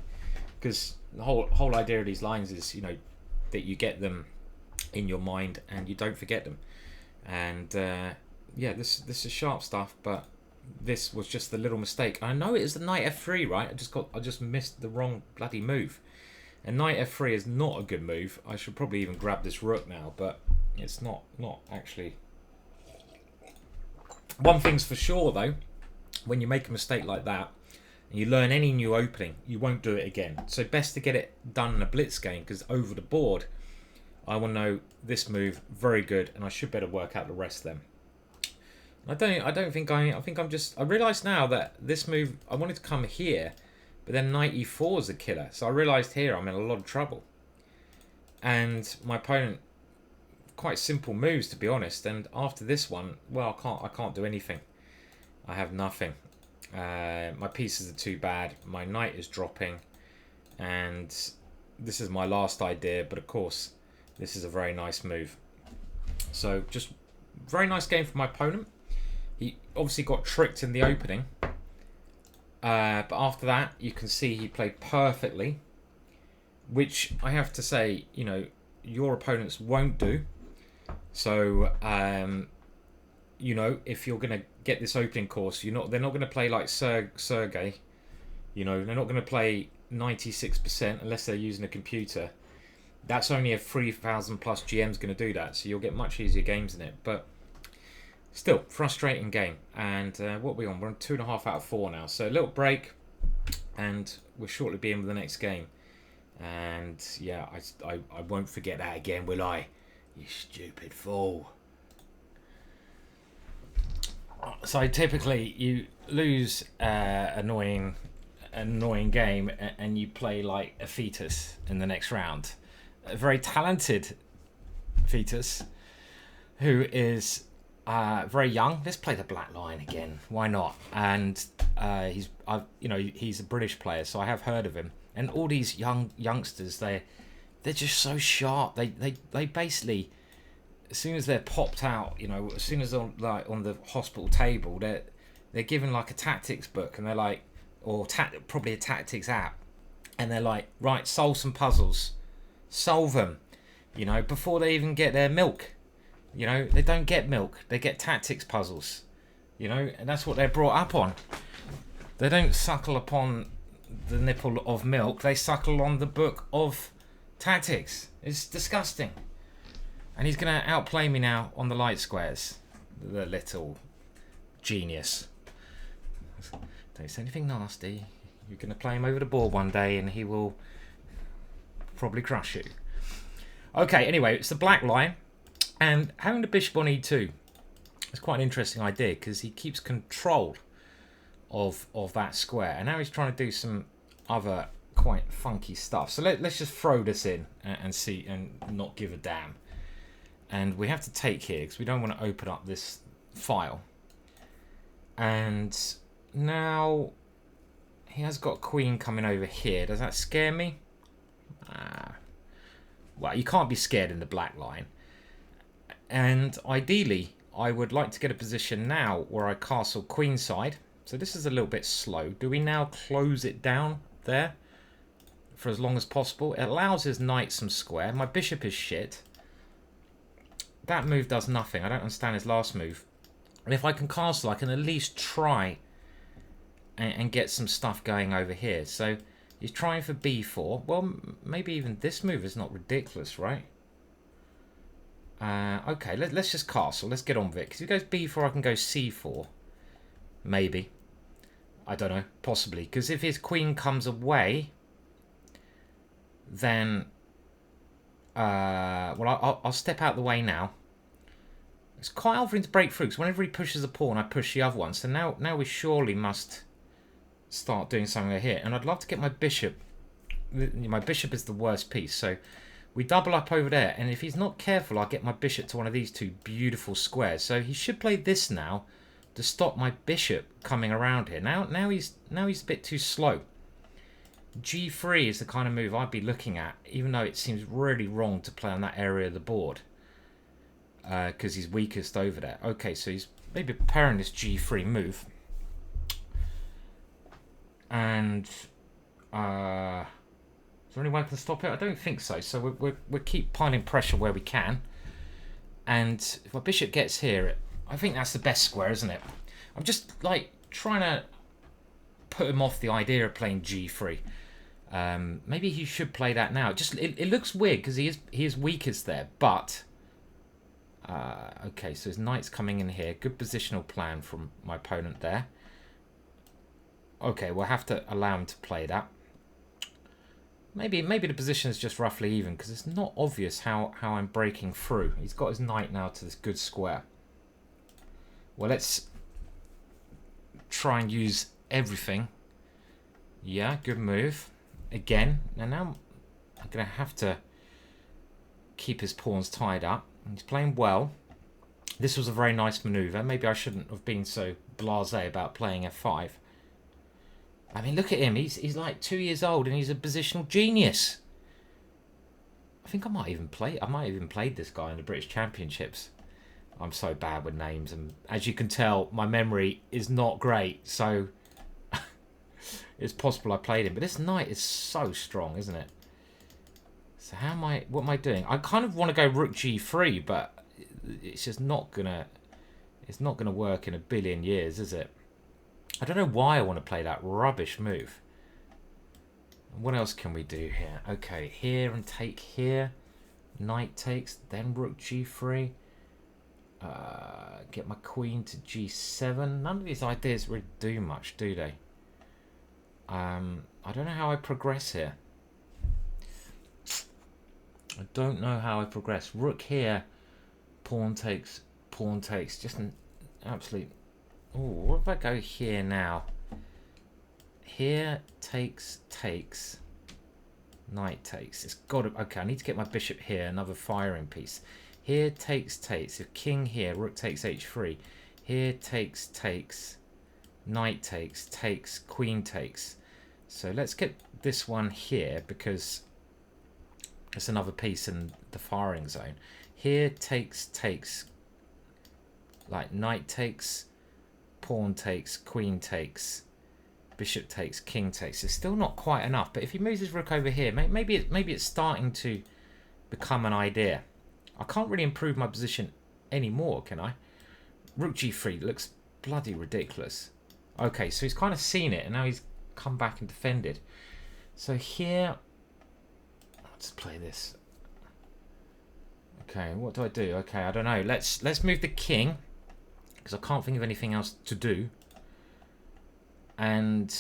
Because the whole idea of these lines is, you know, that you get them in your mind and you don't forget them. And yeah, this is sharp stuff, but this was just the little mistake. I know it is the knight f3, right? I just missed the wrong bloody move. And knight f3 is not a good move. I should probably even grab this rook now, but it's not actually. One thing's for sure though, when you make a mistake like that, and you learn any new opening, you won't do it again. So best to get it done in a blitz game, because over the board, I will know this move very good, and I should better work out the rest of them. I think I realise now that this move, I wanted to come here, but then knight e4 is a killer. So I realised here I'm in a lot of trouble. And my opponent, quite simple moves to be honest. And after this one, well, I can't do anything. I have nothing. My pieces are too bad. My knight is dropping. And this is my last idea, but of course, this is a very nice move. So just very nice game for my opponent. He obviously got tricked in the opening. But after that, you can see he played perfectly. Which I have to say, you know, your opponents won't do. So, you know, if you're going to get this opening course, they're not going to play like Sergey. You know, they're not going to play 96% unless they're using a computer. That's only a 3,000 plus GM's going to do that. So you'll get much easier games in it. But still, frustrating game. And what are we on? We're on 2.5 out of 4 now. So a little break. And we'll shortly be in with the next game. And yeah, I won't forget that again, will I? You stupid fool. So typically you lose annoying game and you play like a fetus in the next round. A very talented fetus who is very young. Let's play the black line again. Why not? And he's a British player, so I have heard of him. And all these youngsters, they're just so sharp. They basically, as soon as they're popped out, you know, as soon as they're like on the hospital table, they're given like a tactics book, and they're like, or probably a tactics app, and they're like, right, solve some puzzles, solve them, you know, before they even get their milk. You know, they don't get milk, they get tactics puzzles, you know, and that's what they're brought up on. They don't suckle upon the nipple of milk, they suckle on the book of tactics. It's disgusting. And he's going to outplay me now on the light squares. The little genius. Don't say anything nasty. You're going to play him over the board one day and he will probably crush you. Okay, anyway, it's the black line. And having the bishop on e2 is quite an interesting idea, because he keeps control of that square. And now he's trying to do some other quite funky stuff. So let's just throw this in and see, and not give a damn. And we have to take here because we don't want to open up this file. And now he has got queen coming over here. Does that scare me? Well, you can't be scared in the black line. And ideally, I would like to get a position now where I castle queenside. So this is a little bit slow. Do we now close it down there for as long as possible? It allows his knight some square. My bishop is shit. That move does nothing. I don't understand his last move. And if I can castle, I can at least try and get some stuff going over here. So he's trying for b4. Well, maybe even this move is not ridiculous, right? Okay, let's just castle. Let's get on with it. Because if he goes b4, I can go c4. Maybe. I don't know. Possibly. Because if his queen comes away, then... well, I'll step out the way now. It's quite hard for him to break through, because whenever he pushes a pawn, I push the other one. So now we surely must start doing something here. And I'd love to get my bishop. My bishop is the worst piece, so we double up over there. And if he's not careful, I'll get my bishop to one of these two beautiful squares. So he should play this now to stop my bishop coming around here. Now he's a bit too slow. G3 is the kind of move I'd be looking at, even though it seems really wrong to play on that area of the board. Because he's weakest over there. Okay, so he's maybe preparing this G3 move. And is there any way I can stop it? I don't think so. So we'll keep piling pressure where we can. And if my bishop gets here, I think that's the best square, isn't it? I'm just like trying to put him off the idea of playing G3. Maybe he should play that now. It looks weird because he is weakest there, but okay, so his knight's coming in here. Good positional plan from my opponent there. Okay, we'll have to allow him to play that. Maybe the position is just roughly even because it's not obvious how I'm breaking through. He's got his knight now to this good square. Well, let's try and use everything. Yeah, good move. Again. Now I'm going to have to keep his pawns tied up. He's playing well. This was a very nice maneuver. Maybe I shouldn't have been so blasé about playing f5. I mean, look at him. He's like 2 years old and he's a positional genius. I think I might even played this guy in the British Championships. I'm so bad with names, and as you can tell, my memory is not great. So it's possible I played him, but this knight is so strong, isn't it? So what am I doing? I kind of want to go rook g3, but it's just not gonna work in a billion years, is it? I don't know why I want to play that rubbish move. What else can we do here? Okay, here and take here. Knight takes, then rook g3. Get my queen to g7. None of these ideas really do much, do they? I don't know how I progress here. I don't know how I progress. Rook here. Pawn takes. Pawn takes. Just an absolute... Oh, what if I go here now? Here takes. Knight takes. It's got to... Okay, I need to get my bishop here. Another firing piece. Here takes. If king here. Rook takes h3. Here takes. Knight takes. Queen takes. So let's get this one here because it's another piece in the firing zone. Here takes. Like knight takes. Pawn takes. Queen takes. Bishop takes. King takes. It's still not quite enough. But if he moves his rook over here, maybe it's starting to become an idea. I can't really improve my position anymore, can I? Rook g3 looks bloody ridiculous. Okay, so he's kind of seen it, and now he's come back and defended. So here, let's play this. Okay, what do I do? Okay, I don't know. Let's move the king because I can't think of anything else to do. And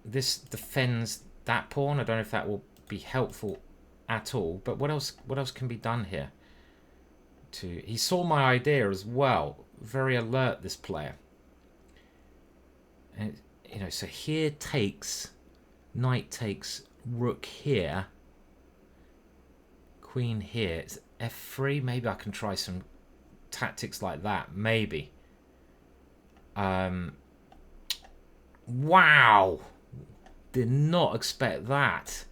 this defends that pawn. I don't know if that will be helpful at all. But what else can be done here? He saw my idea as well. Very alert, this player. And you know, so here takes, knight takes, rook here, queen here. It's f3. Maybe I can try some tactics like that. Maybe. Wow. Did not expect that.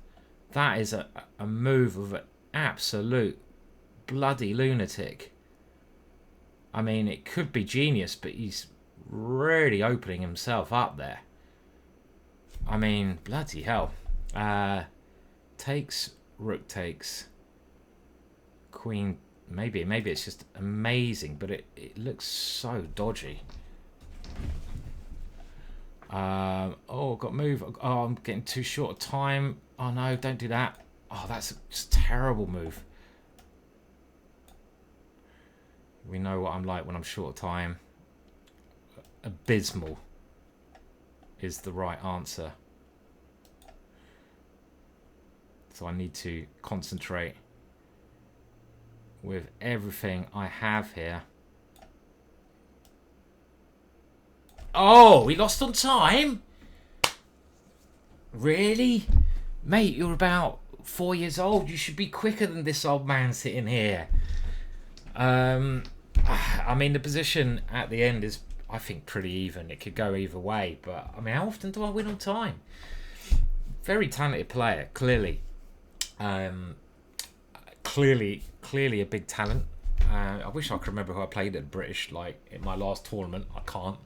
That is a move of an absolute bloody lunatic. I mean, it could be genius, but he's really opening himself up there. I mean, bloody hell. Takes, rook takes, queen. Maybe it's just amazing, but it looks so dodgy. Oh, got to move. Oh, I'm getting too short of time. Oh no, don't do that. Oh, that's a terrible move. We know what I'm like when I'm short of time. Abysmal is the right answer. So I need to concentrate with everything I have here. Oh, we lost on time? Really? Mate, you're about 4 years old. You should be quicker than this old man sitting here. I mean, the position at the end is, I think, pretty even. It could go either way. But, I mean, how often do I win on time? Very talented player, clearly. Clearly a big talent. I wish I could remember who I played at British, like, in my last tournament. I can't.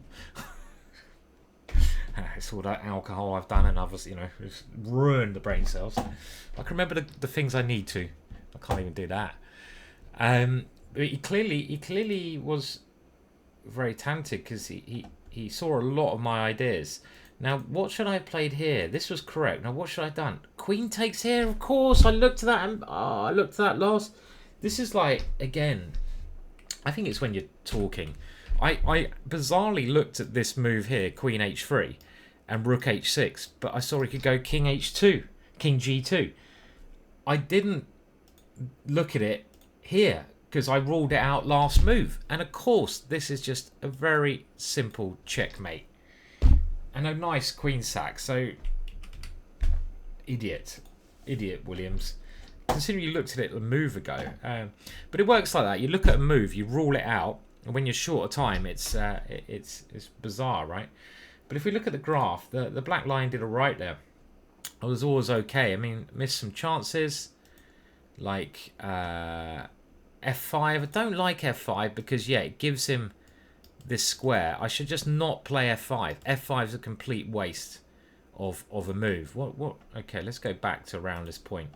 It's all that alcohol I've done and others, you know, it's ruined the brain cells. I can remember the things I need to. I can't even do that. But he clearly was very talented because he saw a lot of my ideas. Now, what should I have played here? This was correct. Now, what should I have done? Queen takes here, of course. I looked at that and I looked at that last. This is like, again, I think it's when you're talking. I bizarrely looked at this move here, Queen h3 and Rook h6, but I saw he could go King h2, King g2. I didn't look at it here because I ruled it out last move. And of course, this is just a very simple checkmate. And a nice queen sack. So, idiot Williams. Considering you looked at it a move ago. But it works like that. You look at a move, you rule it out. And when you're short of time, it's bizarre, right? But if we look at the graph, the black line did all right there. I was always okay. I mean, missed some chances. Like f5. I don't like f5 because, yeah, it gives him this square. I should just not play f5. f5 is a complete waste of a move. What? Okay, let's go back to around this point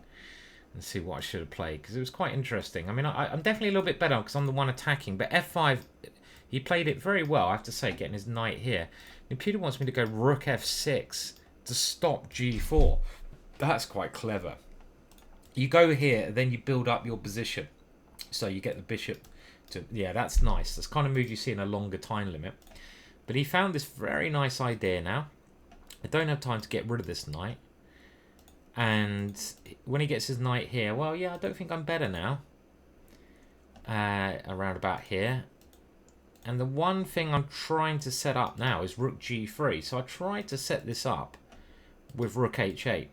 and see what I should have played, because it was quite interesting. I mean, I'm definitely a little bit better because I'm the one attacking, but f5, he played it very well, I have to say, getting his knight here. Computer wants me to go rook f6 to stop g4. That's quite clever. You go here, then you build up your position. So you get the bishop to... Yeah, that's nice. That's the kind of move you see in a longer time limit. But he found this very nice idea now. I don't have time to get rid of this knight. And when he gets his knight here, well, yeah, I don't think I'm better now. Around about here. And the one thing I'm trying to set up now is rook g3. So I tried to set this up with rook h8.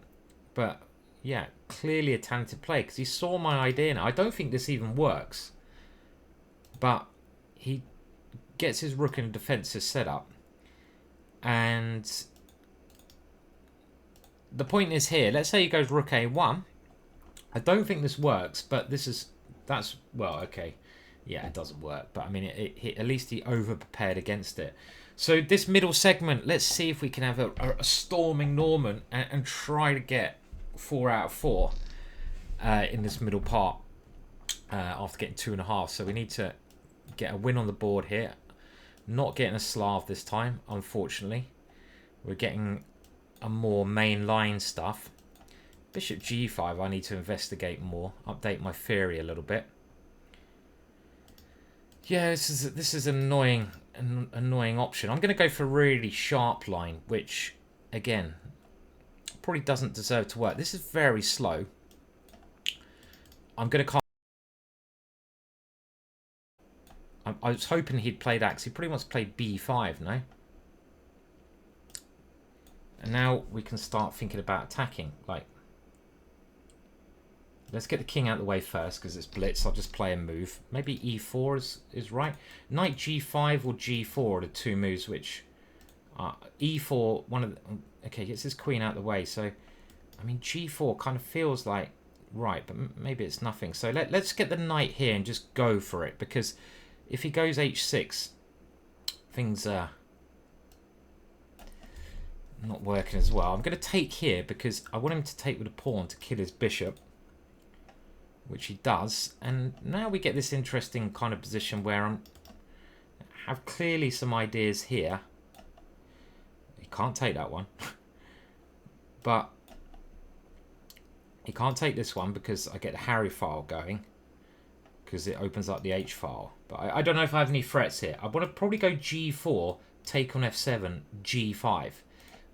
But, yeah, clearly a talented play because he saw my idea now. I don't think this even works. But he gets his rook in a defensive setup. And the point is here, let's say he goes rook a1. I don't think this works, but that's, well, okay. Yeah, it doesn't work, but I mean, at least he over-prepared against it. So this middle segment, let's see if we can have a storming Norman and try to get 4 out of 4 in this middle part after getting 2.5. So we need to get a win on the board here. Not getting a Slav this time, unfortunately. We're getting a more mainline stuff. Bishop g5, I need to investigate more, update my theory a little bit. Yeah, this is an annoying option. I'm going to go for a really sharp line, which, again, probably doesn't deserve to work. This is very slow. I'm going to... I was hoping he'd played axe. He pretty much played b5, no? And now we can start thinking about attacking. Like, let's get the king out of the way first because it's blitz. I'll just play a move. Maybe e4 is right. Knight g5 or g4 are the two moves which... e4, one of the... Okay, gets his queen out of the way. So, I mean, g4 kind of feels like right, but maybe it's nothing. So let's get the knight here and just go for it. Because if he goes h6, things are not working as well. I'm going to take here because I want him to take with a pawn to kill his bishop, which he does. And now we get this interesting kind of position where I have clearly some ideas here. He can't take that one. But he can't take this one because I get the Harry file going. because it opens up the H file. But I don't know if I have any threats here. I want to probably go G4, take on F7, G5.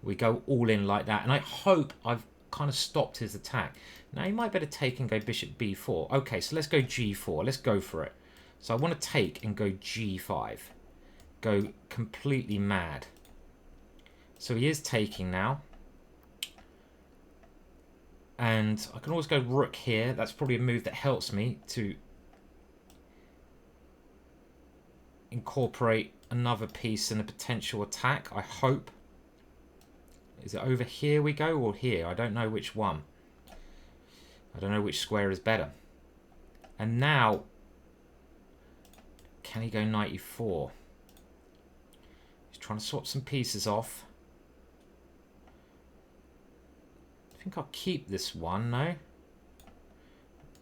We go all in like that. And I hope I've kind of stopped his attack. Now he might better take and go bishop B4. Okay, so let's go G4. Let's go for it. So I want to take and go G5. Go completely mad. So he is taking now. And I can always go rook here. That's probably a move that helps me to incorporate another piece in a potential attack, I hope. Is it over here we go or here? I don't know which one. I don't know which square is better. And now, can he go knight e4? He's trying to swap some pieces off. I think I'll keep this one, no?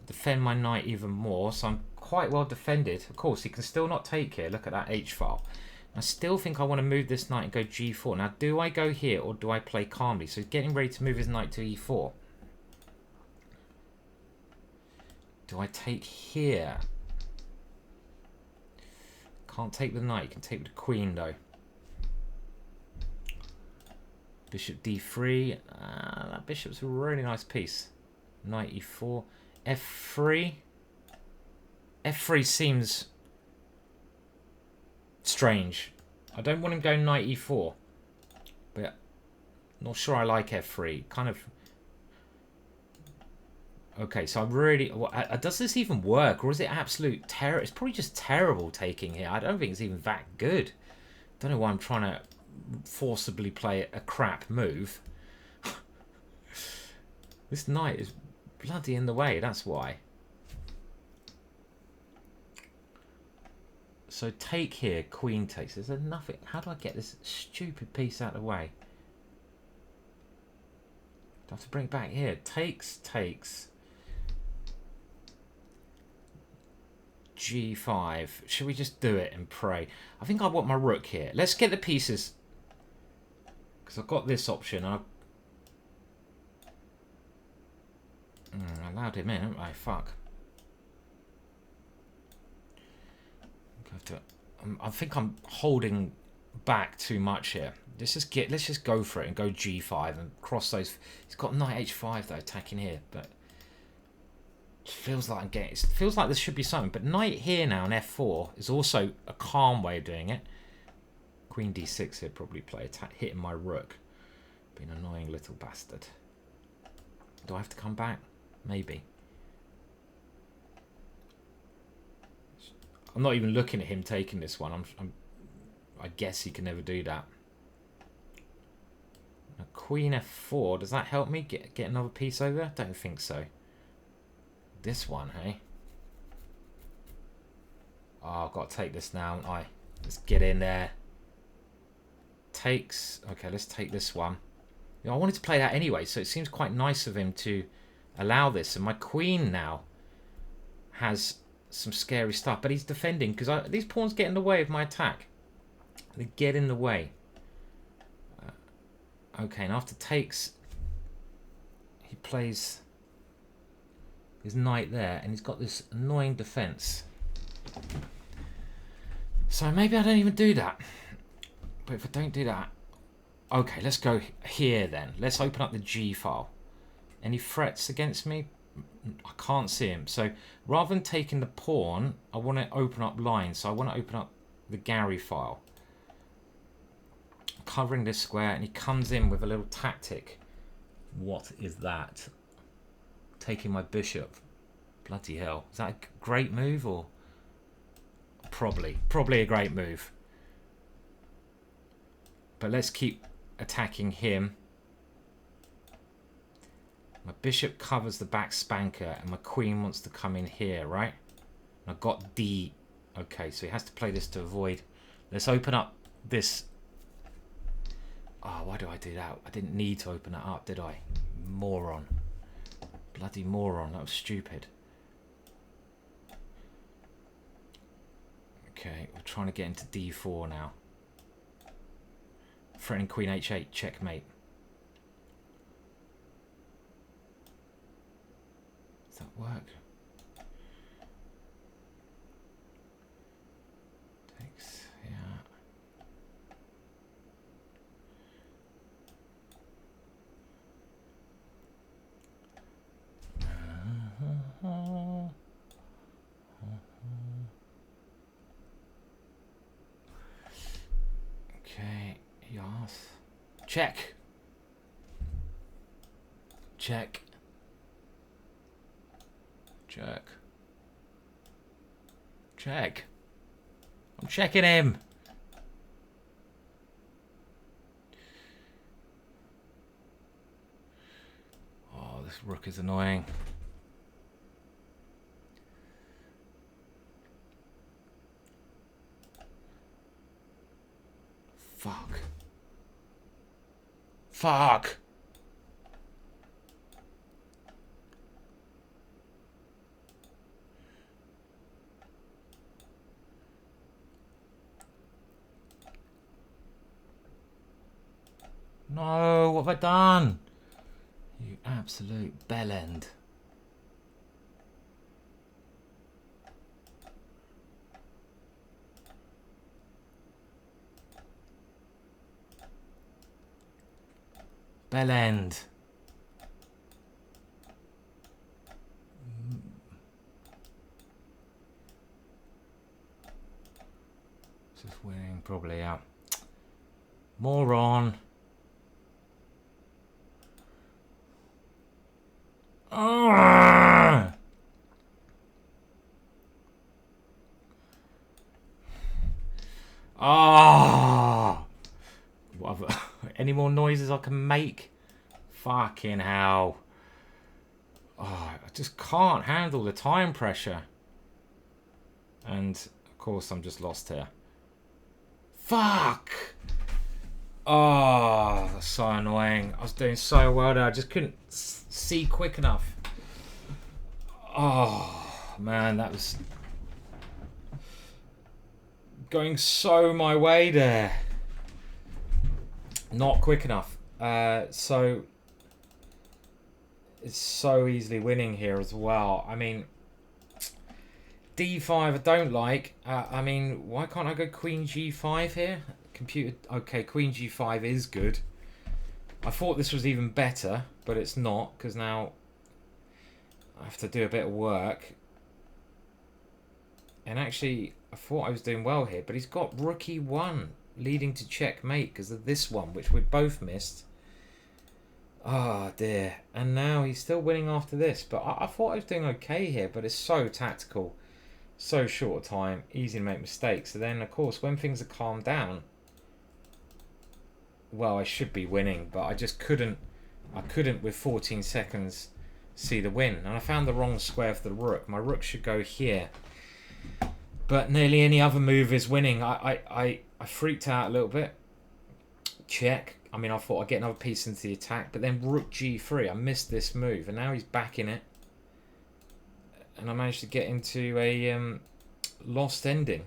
Defend my knight even more, so I'm quite well defended. Of course, he can still not take here. Look at that H file. I still think I want to move this knight and go G4. Now, do I go here or do I play calmly? So he's getting ready to move his knight to E4. Do I take here? Can't take the knight. You can take the queen, though. Bishop D3. That bishop's a really nice piece. Knight E4. F3. F3 seems strange. I don't want him going knight E4. But not sure I like F3. Kind of... Okay, so I really... does this even work? Or is it absolute terror? It's probably just terrible taking here. I don't think it's even that good. Don't know why I'm trying to forcibly play a crap move. This knight is bloody in the way, that's why. So take here, queen takes. There's nothing. How do I get this stupid piece out of the way? Do I have to bring it back here? Takes. G5. Should we just do it and pray? I think I want my rook here. Let's get the pieces. Because I've got this option. I allowed him in, haven't I? Fuck. I think I'm holding back too much here. Let's just go for it and go G5 and cross those. He's got knight H5 though, attacking here, but it feels like it feels like this should be something. But knight here now on F4 is also a calm way of doing it. Queen D6 here probably play hitting my rook. Being an annoying little bastard. Do I have to come back? Maybe. I'm not even looking at him taking this one. I guess he can never do that. Now, Queen F4. Does that help me get another piece over? Don't think so. This one, hey? Oh, I've got to take this now, haven't I? Let's get in there. Takes. Okay, let's take this one. You know, I wanted to play that anyway, so it seems quite nice of him to allow this. And my queen now has some scary stuff, but he's defending because these pawns get in the way of my attack. They get in the way. Okay, and after takes, he plays his knight there, and he's got this annoying defense. So maybe I don't even do that. But if I don't do that, okay, let's go here then. Let's open up the G file. Any threats against me? I can't see him. So rather than taking the pawn, I want to open up lines. So I want to open up the Gary file. Covering this square, and he comes in with a little tactic. What is that? Taking my bishop. Bloody hell. Is that a great move or? Probably a great move. But let's keep attacking him. My bishop covers the back spanker, and my queen wants to come in here, right? And I've got D. Okay, so he has to play this to avoid. Let's open up this. Oh, why do I do that? I didn't need to open that up, did I? Moron. Bloody moron. That was stupid. Okay, we're trying to get into D4 now. Threatening Queen H8, checkmate. Does that work? Okay, yes. Check. Check. Check. Check. I'm checking him. Oh, this rook is annoying. Fuck. Fuck. No, what have I done? You absolute bellend. Bellend. This is winning, probably, yeah. Moron. Ah! Ah! Any more noises I can make? Fucking hell. Oh, I just can't handle the time pressure. And, of course, I'm just lost here. Fuck! Oh, that's so annoying. I was doing so well there. I just couldn't see quick enough. Oh, man, that was going so my way there. Not quick enough. So it's so easily winning here as well. I mean, D5 I don't like. I mean, why can't I go Queen G5 here? Computer. Okay, Queen G5 is good. I thought this was even better, but it's not, because now I have to do a bit of work. And actually, I thought I was doing well here, but he's got Rook E1 leading to checkmate because of this one, which we both missed. Oh dear. And now he's still winning after this, but I thought I was doing okay here, but it's so tactical, so short of time, easy to make mistakes. So then, of course, when things are calmed down, well, I should be winning, but I just couldn't. I couldn't with 14 seconds see the win, and I found the wrong square for the rook. My rook should go here, but nearly any other move is winning. I freaked out a little bit. Check. I mean, I thought I'd get another piece into the attack, but then rook G3. I missed this move, and now he's back in it, and I managed to get into a lost ending.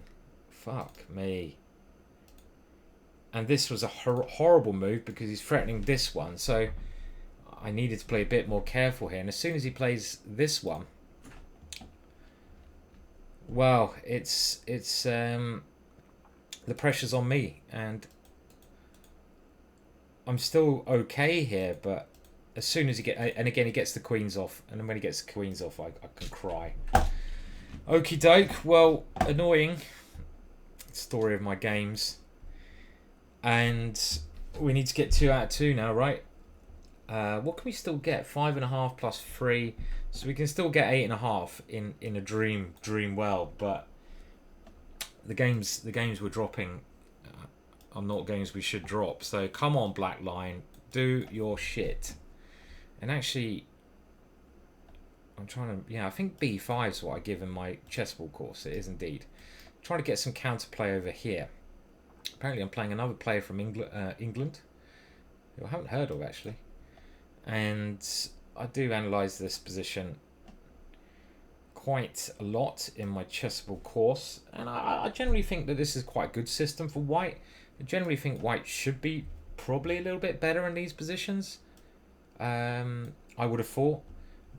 Fuck me. And this was a horrible move because he's threatening this one, so I needed to play a bit more careful here. And as soon as he plays this one, well, it's the pressure's on me, and I'm still okay here. But as soon as he and again he gets the queens off, and then when he gets the queens off, I can cry. Okie doke. Well, annoying story of my games. And we need to get 2 out of 2 now, right? What can we still get? 5.5 plus 3, so we can still get 8.5 in a dream world. But the games we're dropping are not games we should drop. So come on, Black Line, do your shit. And actually, I'm trying to. Yeah, I think B5 is what I give in my chessboard course. It is indeed. I'm trying to get some counterplay over here. Apparently I'm playing another player from England, who I haven't heard of actually, and I do analyse this position quite a lot in my chessable course, and I generally think that this is quite a good system for white. I generally think white should be probably a little bit better in these positions, I would have thought,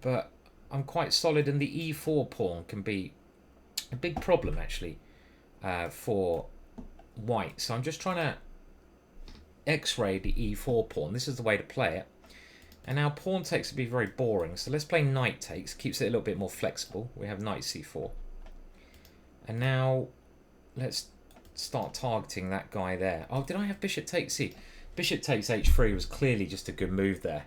but I'm quite solid, and the E4 pawn can be a big problem actually for white. So I'm just trying to x-ray the E4 pawn. This is the way to play it. And now pawn takes would be very boring, so let's play knight takes. Keeps it a little bit more flexible. We have knight C4, and now let's start targeting that guy there. Oh, did I have bishop takes? See, bishop takes h3 was clearly just a good move there.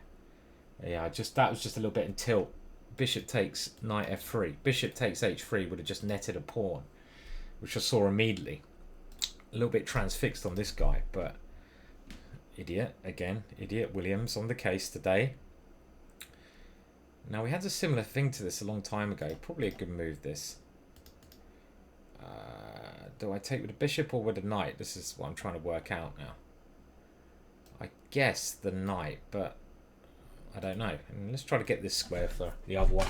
Yeah, that was just a little bit in tilt. Bishop takes knight f3. Bishop takes h3 would have just netted a pawn, which I saw immediately. A little bit transfixed on this guy, but idiot again. Idiot Williams on the case today. Now, we had a similar thing to this a long time ago. Probably a good move, this. Do I take with a bishop or with a knight? This is what I'm trying to work out now. I guess the knight, but I don't know. And let's try to get this square for the other one.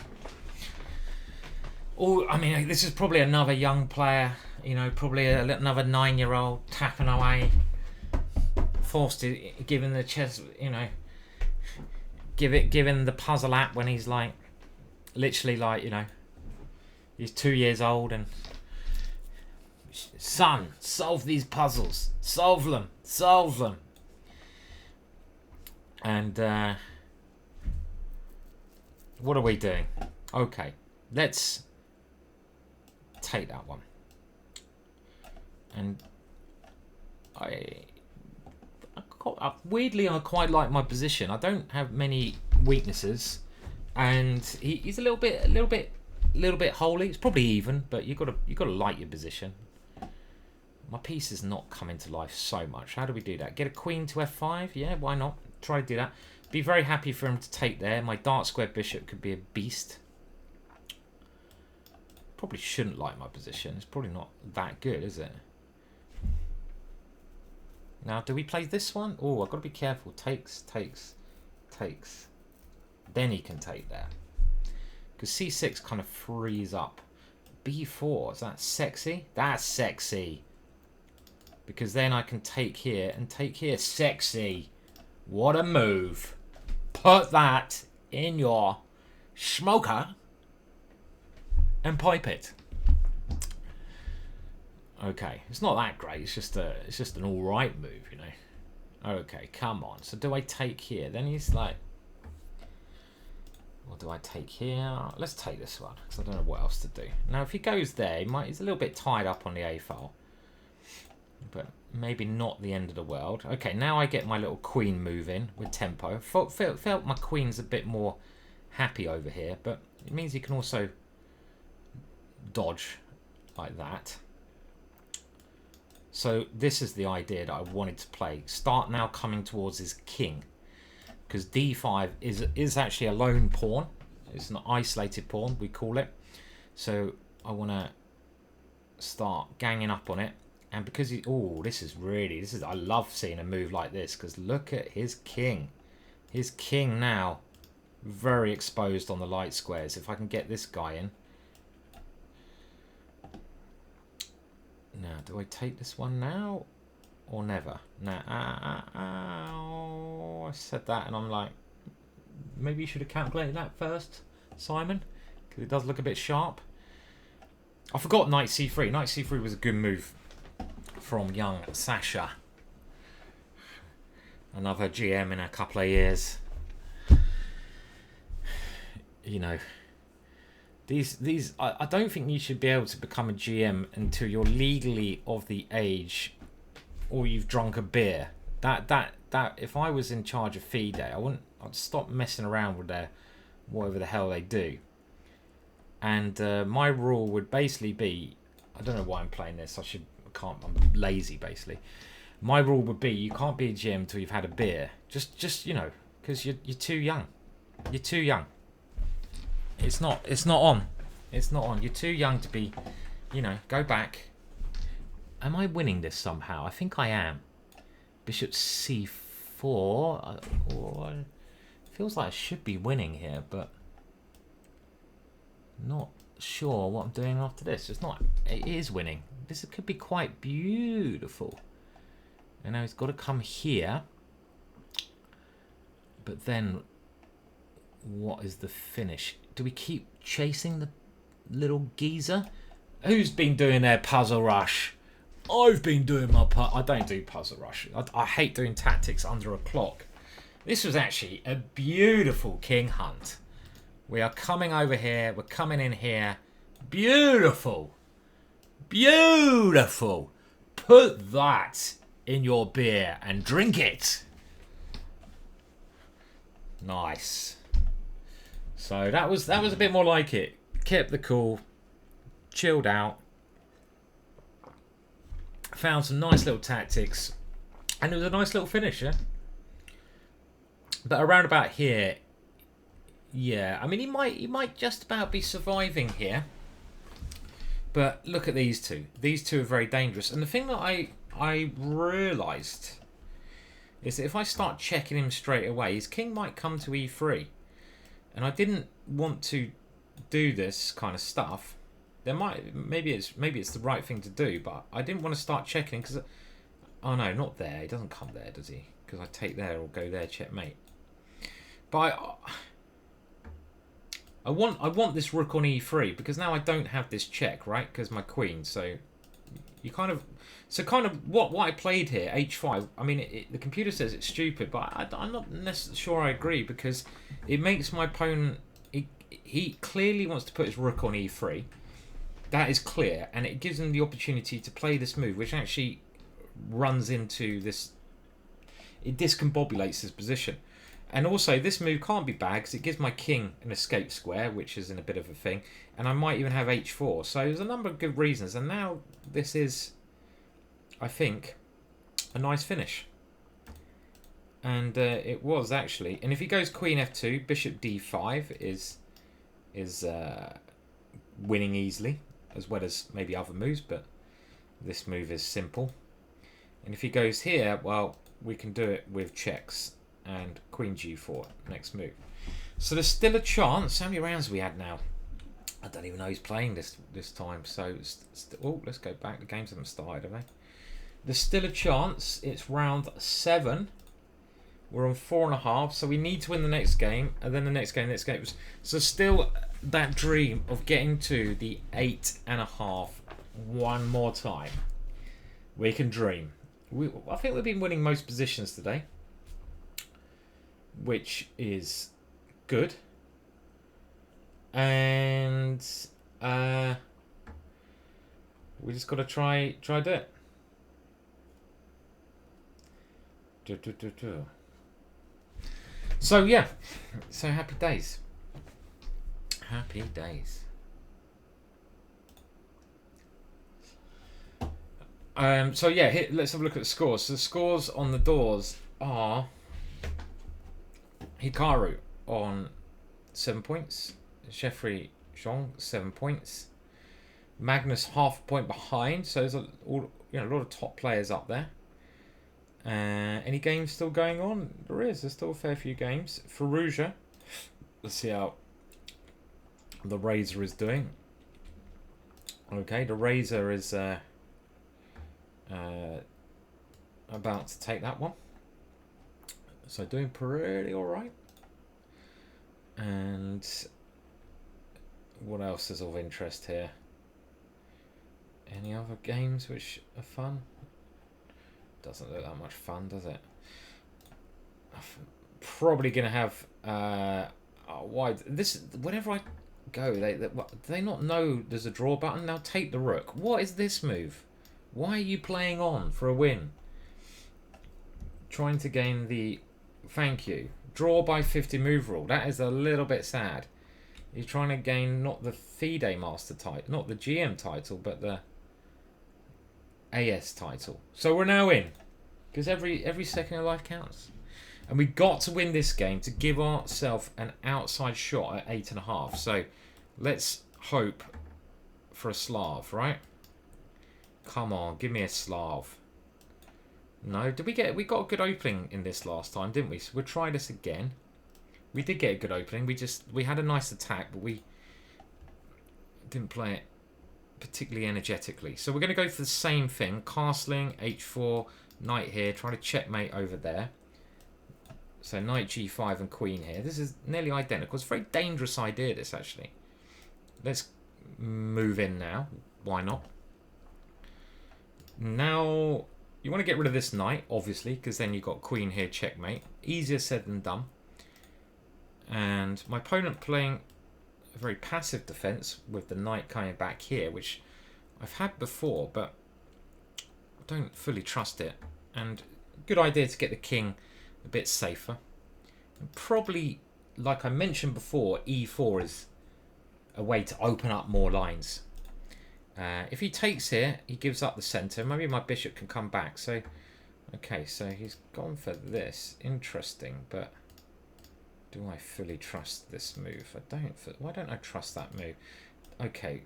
Oh, I mean, this is probably another young player. You know, probably another 9-year-old tapping away. Forced to, given the chess, you know, given the puzzle app when he's like, literally like, you know, he's 2 years old and, son, solve these puzzles, solve them. And what are we doing? Okay, let's take that one. And weirdly, I quite like my position. I don't have many weaknesses, and he's a little bit holy. It's probably even, but you got to like your position. My piece is not coming to life so much. How do we do that? Get a queen to f5? Yeah, why not? Try to do that. Be very happy for him to take there. My dark square bishop could be a beast. Probably shouldn't like my position. It's probably not that good, is it? Now, do we play this one? Oh, I've got to be careful. Takes. Then he can take there. Because c6 kind of frees up. b4, is that sexy? That's sexy. Because then I can take here and take here. Sexy. What a move. Put that in your smoker and pipe it. Okay, it's not that great. It's just an all right move, you know. Okay, come on. So do I take here? Then he's like, or do I take here? Let's take this one because I don't know what else to do. Now, if he goes there, he's a little bit tied up on the A file, but maybe not the end of the world. Okay, now I get my little queen move in with tempo. Felt my queen's a bit more happy over here, but it means he can also dodge like that. So this is the idea that I wanted to play. Start now coming towards his king, because d5 is actually a lone pawn. It's an isolated pawn, we call it. So I want to start ganging up on it. And because he, I love seeing a move like this, because look at his king. His king now very exposed on the light squares. If I can get this guy in. Now, do I take this one now or never? Now, I said that and I'm like, maybe you should have calculated that first, Simon, because it does look a bit sharp. I forgot knight c3. Knight c3 was a good move from young Sasha. Another GM in a couple of years. You know, I don't think you should be able to become a GM until you're legally of the age or you've drunk a beer. That if I was in charge of FIDE, I'd stop messing around with their whatever the hell they do. And my rule would basically be, I don't know why I'm playing this. I'm lazy basically. My rule would be you can't be a GM until you've had a beer. Just you know, because you're too young. You're too young. It's not on. It's not on. You're too young to be, you know, go back. Am I winning this somehow? I think I am. Bishop c4. Feels like I should be winning here, but not sure what I'm doing after this. It's not. It is winning. This could be quite beautiful. And now he's got to come here. But then, what is the finish? Do we keep chasing the little geezer? Who's been doing their puzzle rush? I've been doing my I don't do puzzle rush. I hate doing tactics under a clock. This was actually a beautiful king hunt. We are coming over here. We're coming in here. Beautiful. Beautiful. Put that in your beer and drink it. Nice. So that was a bit more like it. Kept the cool, chilled out, found some nice little tactics, and it was a nice little finish, yeah. But around about here, yeah, I mean he might just about be surviving here. But look at these two. These two are very dangerous. And the thing that I realised is that if I start checking him straight away, his king might come to e3. And I didn't want to do this kind of stuff. Maybe it's the right thing to do, but I didn't want to start checking because oh no, not there. He doesn't come there, does he? Because I take there or go there, checkmate. But I want this rook on e3 because now I don't have this check, right? Because my queen. So you kind of what I played here, h5. I mean, the computer says it's stupid, but I'm not necessarily sure I agree because it makes my opponent. He clearly wants to put his rook on e3. That is clear, and it gives him the opportunity to play this move, which actually runs into this. It discombobulates his position. And also, this move can't be bad because it gives my king an escape square, which is in a bit of a thing. And I might even have h4. So there's a number of good reasons. And now this is, I think, a nice finish. And it was actually. And if he goes queen f2, bishop d5 is winning easily, as well as maybe other moves. But this move is simple. And if he goes here, well, we can do it with checks. And queen g4, next move. So there's still a chance. How many rounds have we had now? I don't even know who's playing this time. So, let's go back. The games haven't started, have they? There's still a chance. It's round 7. We're on 4.5. So we need to win the next game. And then the next game. So still that dream of getting to the 8.5 one more time. We can dream. I think we've been winning most positions today, which is good. And we just got to try do it. So yeah, so happy days. Happy days. So yeah, let's have a look at the scores. So the scores on the doors are Hikaru on 7 points, Jeffrey Zhong 7 points, Magnus half a point behind. So there's a lot of top players up there. Any games still going on? There's still a fair few games. Faruja, let's see how the Razor is doing. Okay, the Razor is about to take that one. So doing pretty alright. And what else is of interest here? Any other games which are fun? Doesn't look that much fun, does it? I'm probably going to have whenever I go, do they not know there's a draw button? Now take the rook. What is this move? Why are you playing on for a win? Trying to gain the thank you. Draw by 50 move rule. That is a little bit sad. You're trying to gain not the FIDE Master title, not the GM title, but the AS title. So we're now in. Because every second of life counts. And we got to win this game to give ourselves an outside shot at 8.5. So let's hope for a Slav, right? Come on, give me a Slav. No, we got a good opening in this last time, didn't we? So we'll try this again. We did get a good opening. We had a nice attack, but we didn't play it particularly energetically. So we're going to go for the same thing. Castling, h4, knight here, trying to checkmate over there. So knight g5 and queen here. This is nearly identical. It's a very dangerous idea, this, actually. Let's move in now. Why not? Now, you want to get rid of this knight, obviously, because then you've got queen here, checkmate. Easier said than done. And my opponent playing a very passive defense with the knight coming back here, which I've had before, but don't fully trust it. And good idea to get the king a bit safer. And probably, like I mentioned before, e4 is a way to open up more lines. If he takes here, he gives up the centre. Maybe my bishop can come back. So, okay, so he's gone for this. Interesting, but do I fully trust this move? I don't. Why don't I trust that move? Okay,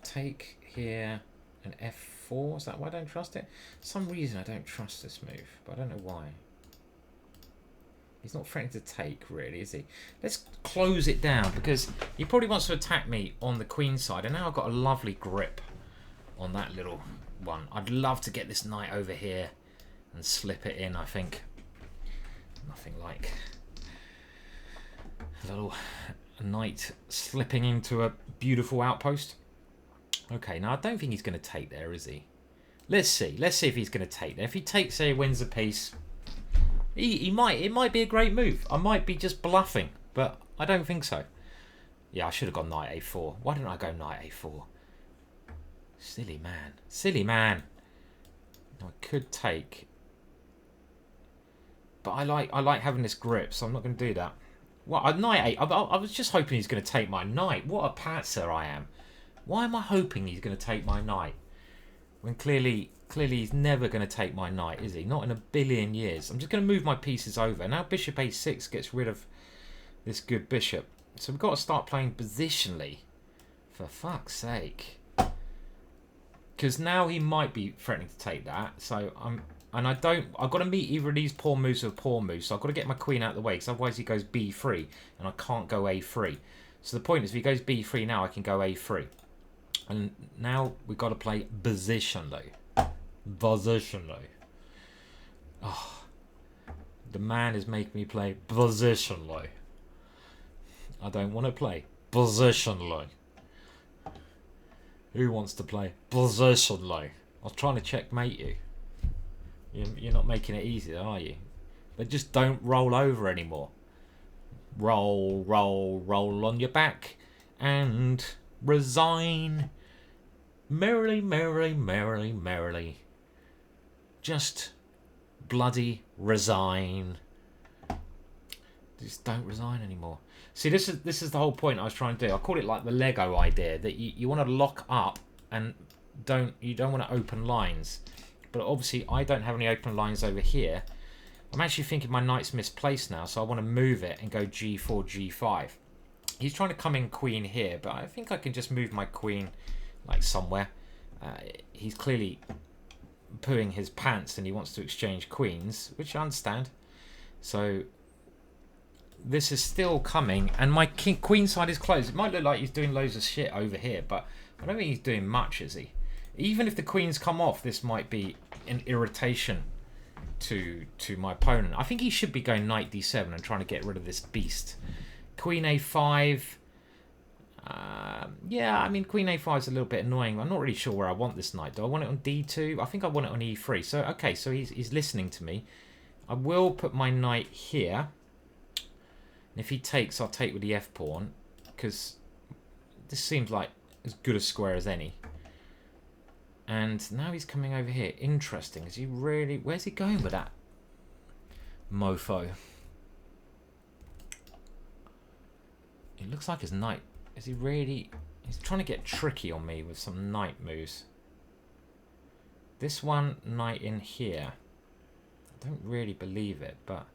take here and f4. Is that why I don't trust it? For some reason I don't trust this move, but I don't know why. He's not threatening to take, really, is he? Let's close it down, because he probably wants to attack me on the queen side, and now I've got a lovely grip on that little one. I'd love to get this knight over here and slip it in, I think. Nothing like a little knight slipping into a beautiful outpost. Okay, now I don't think he's going to take there, is he? Let's see. Let's see if he's going to take there. If he takes there, he wins the piece. He might. It might be a great move. I might be just bluffing, but I don't think so. Yeah, I should have gone knight a4. Why didn't I go knight a4? Silly man. Silly man. I could take, but I like having this grip, so I'm not going to do that. Well, knight 8. I was just hoping he's going to take my knight. What a patzer I am. Why am I hoping he's going to take my knight when clearly he's never going to take my knight, is he? Not in a billion years. I'm just going to move my pieces over. Now bishop a6 gets rid of this good bishop. So we've got to start playing positionally. For fuck's sake. Because now he might be threatening to take that. So I've got to meet either of these poor moves with poor moves. So I've got to get my queen out of the way, because otherwise he goes b3 and I can't go a3. So the point is, if he goes b3 now, I can go a3. And now we've got to play positionally. Positionally. Oh, the man is making me play positionally. I don't want to play positionally. Who wants to play positionally? I was trying to checkmate you. You're not making it easy, are you? But just don't roll over anymore. Roll, roll, roll on your back and resign. Merrily, merrily, merrily, merrily. Just bloody resign. Just don't resign anymore. See, this is the whole point I was trying to do. I call it like the Lego idea, that you want to lock up and you don't want to open lines. But obviously I don't have any open lines over here. I'm actually thinking my knight's misplaced now, so I want to move it and go g4, g5. He's trying to come in queen here, but I think I can just move my queen like somewhere. He's clearly pooing his pants and he wants to exchange queens, which I understand. So this is still coming, and my queen side is closed. It might look like he's doing loads of shit over here, but I don't think he's doing much, is he? Even if the queens come off, this might be an irritation to my opponent. I think he should be going knight d7 and trying to get rid of this beast. Queen a5. Yeah, I mean, queen a5 is a little bit annoying. I'm not really sure where I want this knight. Do I want it on d2? I think I want it on e3. So, okay, so he's listening to me. I will put my knight here. And if he takes, I'll take with the f-pawn, because this seems like as good a square as any. And now he's coming over here. Interesting. Is he really... Where's he going with that mofo? It looks like his knight... Is he really... He's trying to get tricky on me with some knight moves. This one, knight in here. I don't really believe it, but...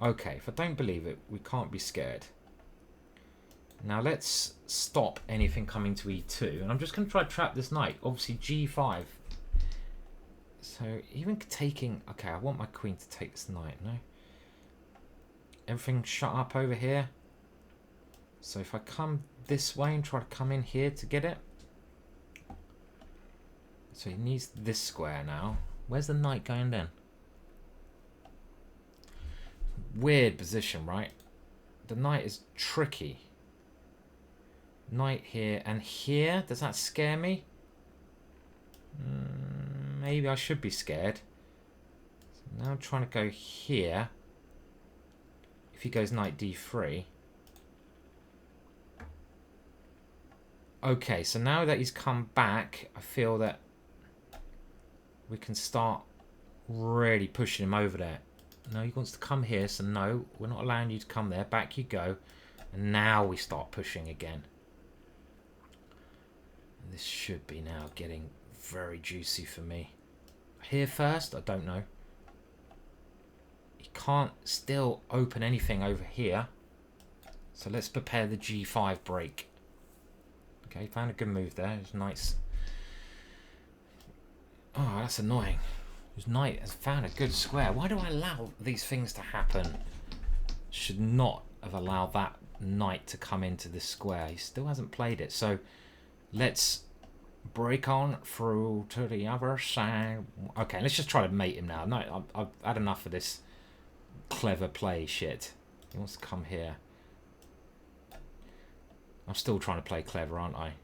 Okay, if I don't believe it, we can't be scared. Now let's stop anything coming to e2. And I'm just going to try to trap this knight. Obviously g5. So even taking... Okay, I want my queen to take this knight, no? Everything shut up over here. So if I come this way and try to come in here to get it. So he needs this square now. Where's the knight going then? Weird position, right? The knight is tricky. Knight here and here. Does that scare me? Maybe I should be scared. So now I'm trying to go here. If he goes knight d3. Okay, so now that he's come back, I feel that we can start really pushing him over there. No, he wants to come here, so no, we're not allowing you to come there. Back you go. And now we start pushing again. This should be now getting very juicy for me. Here first? I don't know. He can't still open anything over here. So let's prepare the G5 break. Okay, found a good move there. It's nice. Oh, that's annoying. His knight has found a good square. Why do I allow these things to happen? Should not have allowed that knight to come into this square. He still hasn't played it. So let's break on through to the other side. Okay, let's just try to mate him now. No, I've had enough of this clever play shit. He wants to come here. I'm still trying to play clever, aren't I?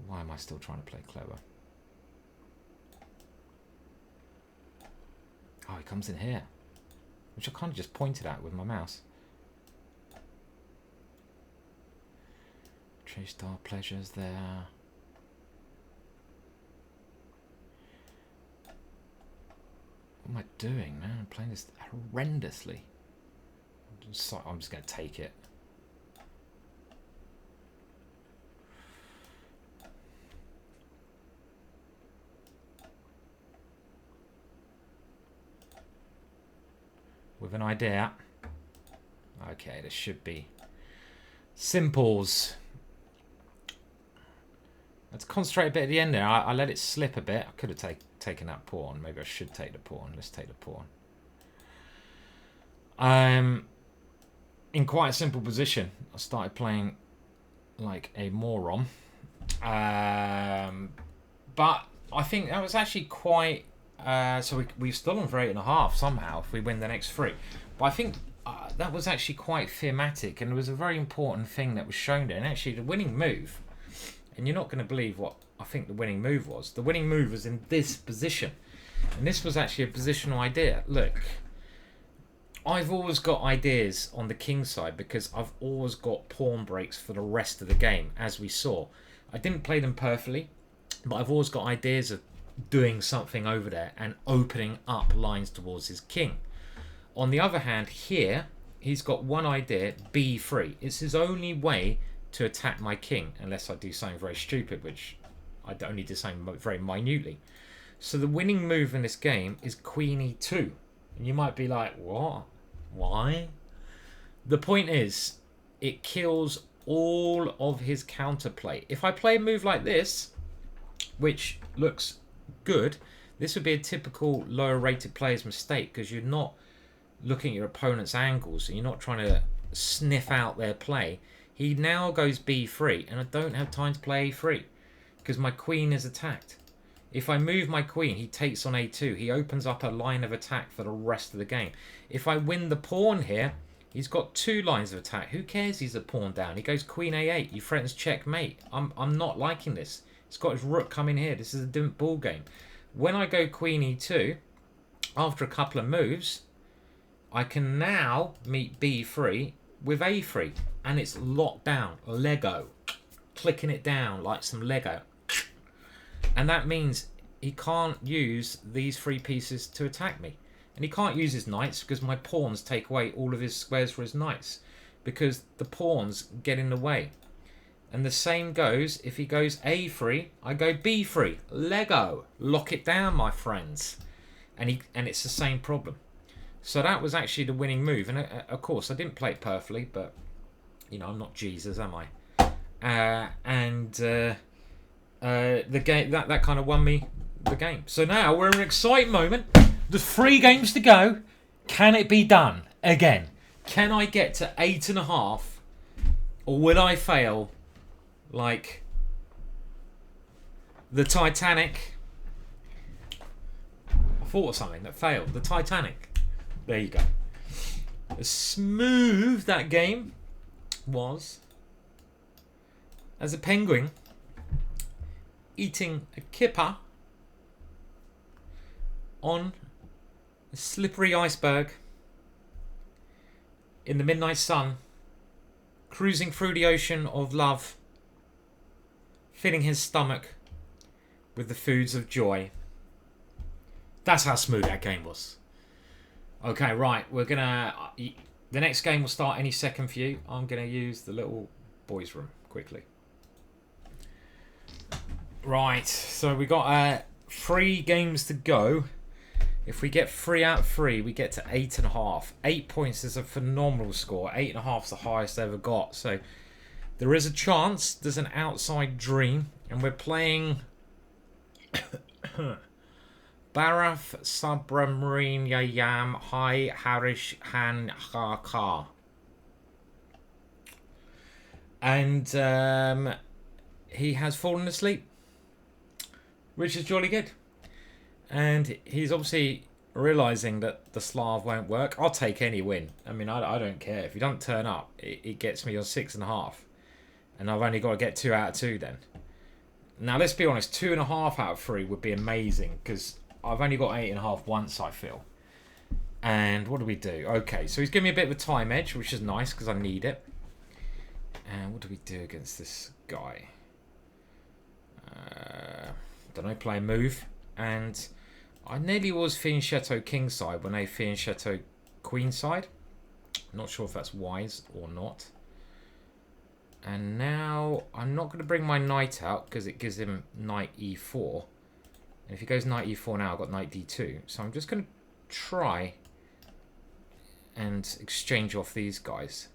Why am I still trying to play clever? Oh, he comes in here. Which I kind of just pointed at with my mouse. Chase our pleasures there. What am I doing, man? I'm playing this horrendously. I'm just going to take it. With an idea. Okay, this should be simples. Let's concentrate a bit at the end there. I let it slip a bit. I could have taken that pawn. Maybe I should take the pawn. Let's take the pawn. In quite a simple position. I started playing like a moron. But I think that was actually quite... so we're still on for 8.5 somehow if we win the next 3. But I think that was actually quite thematic, and it was a very important thing that was shown there. And actually the winning move, and you're not going to believe what I think the winning move was. The winning move was in this position. And this was actually a positional idea. Look, I've always got ideas on the king side because I've always got pawn breaks for the rest of the game, as we saw. I didn't play them perfectly, but I've always got ideas of doing something over there and opening up lines towards his king. On the other hand, here, he's got one idea, b3. It's his only way to attack my king, unless I do something very stupid, which I only do something very minutely. So the winning move in this game is queen e2. And you might be like, what? Why? The point is, it kills all of his counterplay. If I play a move like this, which looks good, this would be a typical lower rated player's mistake, because you're not looking at your opponent's angles and you're not trying to sniff out their play. He now goes b3 and I don't have time to play a3 because my queen is attacked. If I move my queen, he takes on a2. He opens up a line of attack for the rest of the game. If I win the pawn here, he's got 2 lines of attack. Who cares he's a pawn down? He goes queen a8. He threatens checkmate. I'm not liking this. He's got his rook coming here. This is a different ball game. When I go queen e2, after a couple of moves, I can now meet b3 with a3. And it's locked down. Lego. Clicking it down like some Lego. And that means he can't use these 3 pieces to attack me. And he can't use his knights because my pawns take away all of his squares for his knights. Because the pawns get in the way. And the same goes, if he goes a3, I go b3. Lego. Lock it down, my friends. And it's the same problem. So that was actually the winning move. And of course, I didn't play it perfectly, but, you know, I'm not Jesus, am I? The game that kind of won me the game. So now we're in an exciting moment. There's 3 games to go. Can it be done again? Can I get to 8.5, or will I fail like the Titanic? I thought of something that failed. The Titanic. There you go. As smooth that game was as a penguin eating a kipper on a slippery iceberg in the midnight sun, cruising through the ocean of love, filling his stomach with the foods of joy. That's how smooth that game was. Okay, right. We're going to... The next game will start any second for you. I'm going to use the little boys' room quickly. Right. So we got 3 games to go. If we get 3 out of 3, we get to 8.5. 8 points is a phenomenal score. 8.5 is the highest I ever got. So there is a chance. There's an outside dream. And we're playing... Bharath Subramaniyam Harishankkar. And he has fallen asleep, which is jolly good. And he's obviously realising that the Slav won't work. I'll take any win. I mean, I don't care. If he doesn't turn up, it gets me on 6.5. And I've only got to get 2 out of 2 then. Now, let's be honest. 2.5 out of 3 would be amazing, because I've only got 8.5 once, I feel. And what do we do? Okay, so he's giving me a bit of a time edge, which is nice, because I need it. And what do we do against this guy? Don't know, play a move. And I nearly was fianchetto kingside when I fianchetto queenside. Not sure if that's wise or not. And now I'm not going to bring my knight out because it gives him knight e4. And if he goes knight e4 now, I've got knight d2. So I'm just going to try and exchange off these guys.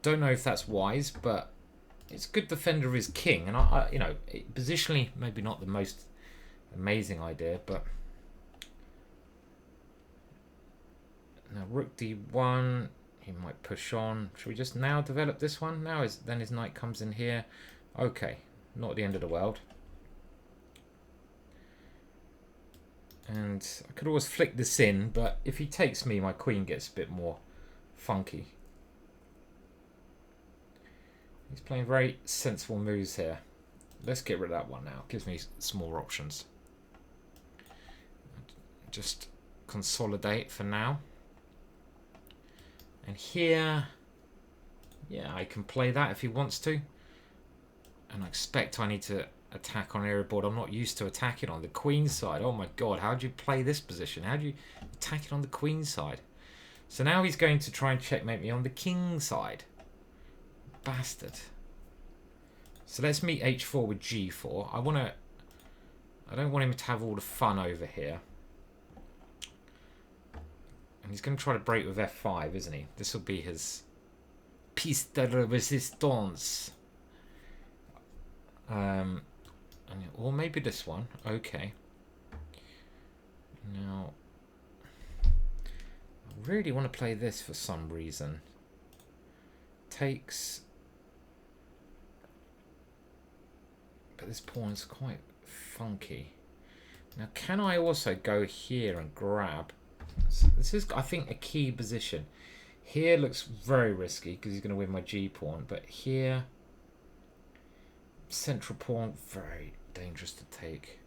Don't know if that's wise, but it's good defender of his king. And I you know, positionally, maybe not the most amazing idea, but now rook d1. He might push on. Should we just now develop this one? Now then his knight comes in here. Okay, not the end of the world. And I could always flick this in, but if he takes me, my queen gets a bit more funky. He's playing very sensible moves here. Let's get rid of that one now. Gives me some more options. Just consolidate for now. And here, yeah, I can play that if he wants to. And I expect I need to attack on area board. I'm not used to attacking on the queen side. Oh my god, how do you play this position? How do you attack it on the queen side? So now he's going to try and checkmate me on the king side. Bastard. So let's meet h4 with g4. I don't want him to have all the fun over here. And he's going to try to break with f5, isn't he? This will be his piece de resistance. Or maybe this one. Okay. Now, I really want to play this for some reason. Takes. But this pawn's quite funky. Now, can I also go here and grab? This is, I think, a key position. Here looks very risky because he's going to win my g pawn. But here, central pawn, very dangerous to take.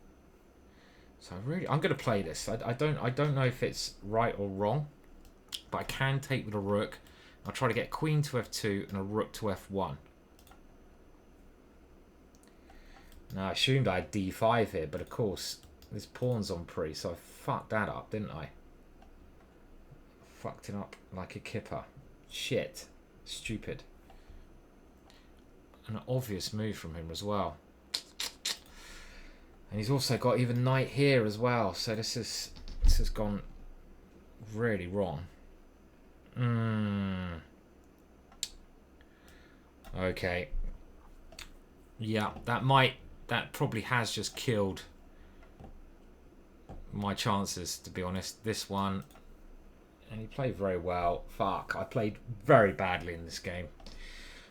So I'm going to play this. I don't know if it's right or wrong, but I can take with a rook. I'll try to get queen to f2 and a rook to f1. Now I assumed I had d5 here, but of course this pawn's on pre, so I fucked that up, didn't I? Fucked it up like a kipper. Shit. Stupid. An obvious move from him as well. And he's also got even knight here as well, so this has gone really wrong. Okay. Yeah, that probably has just killed my chances, to be honest. This one, and he played very well. Fuck, I played very badly in this game.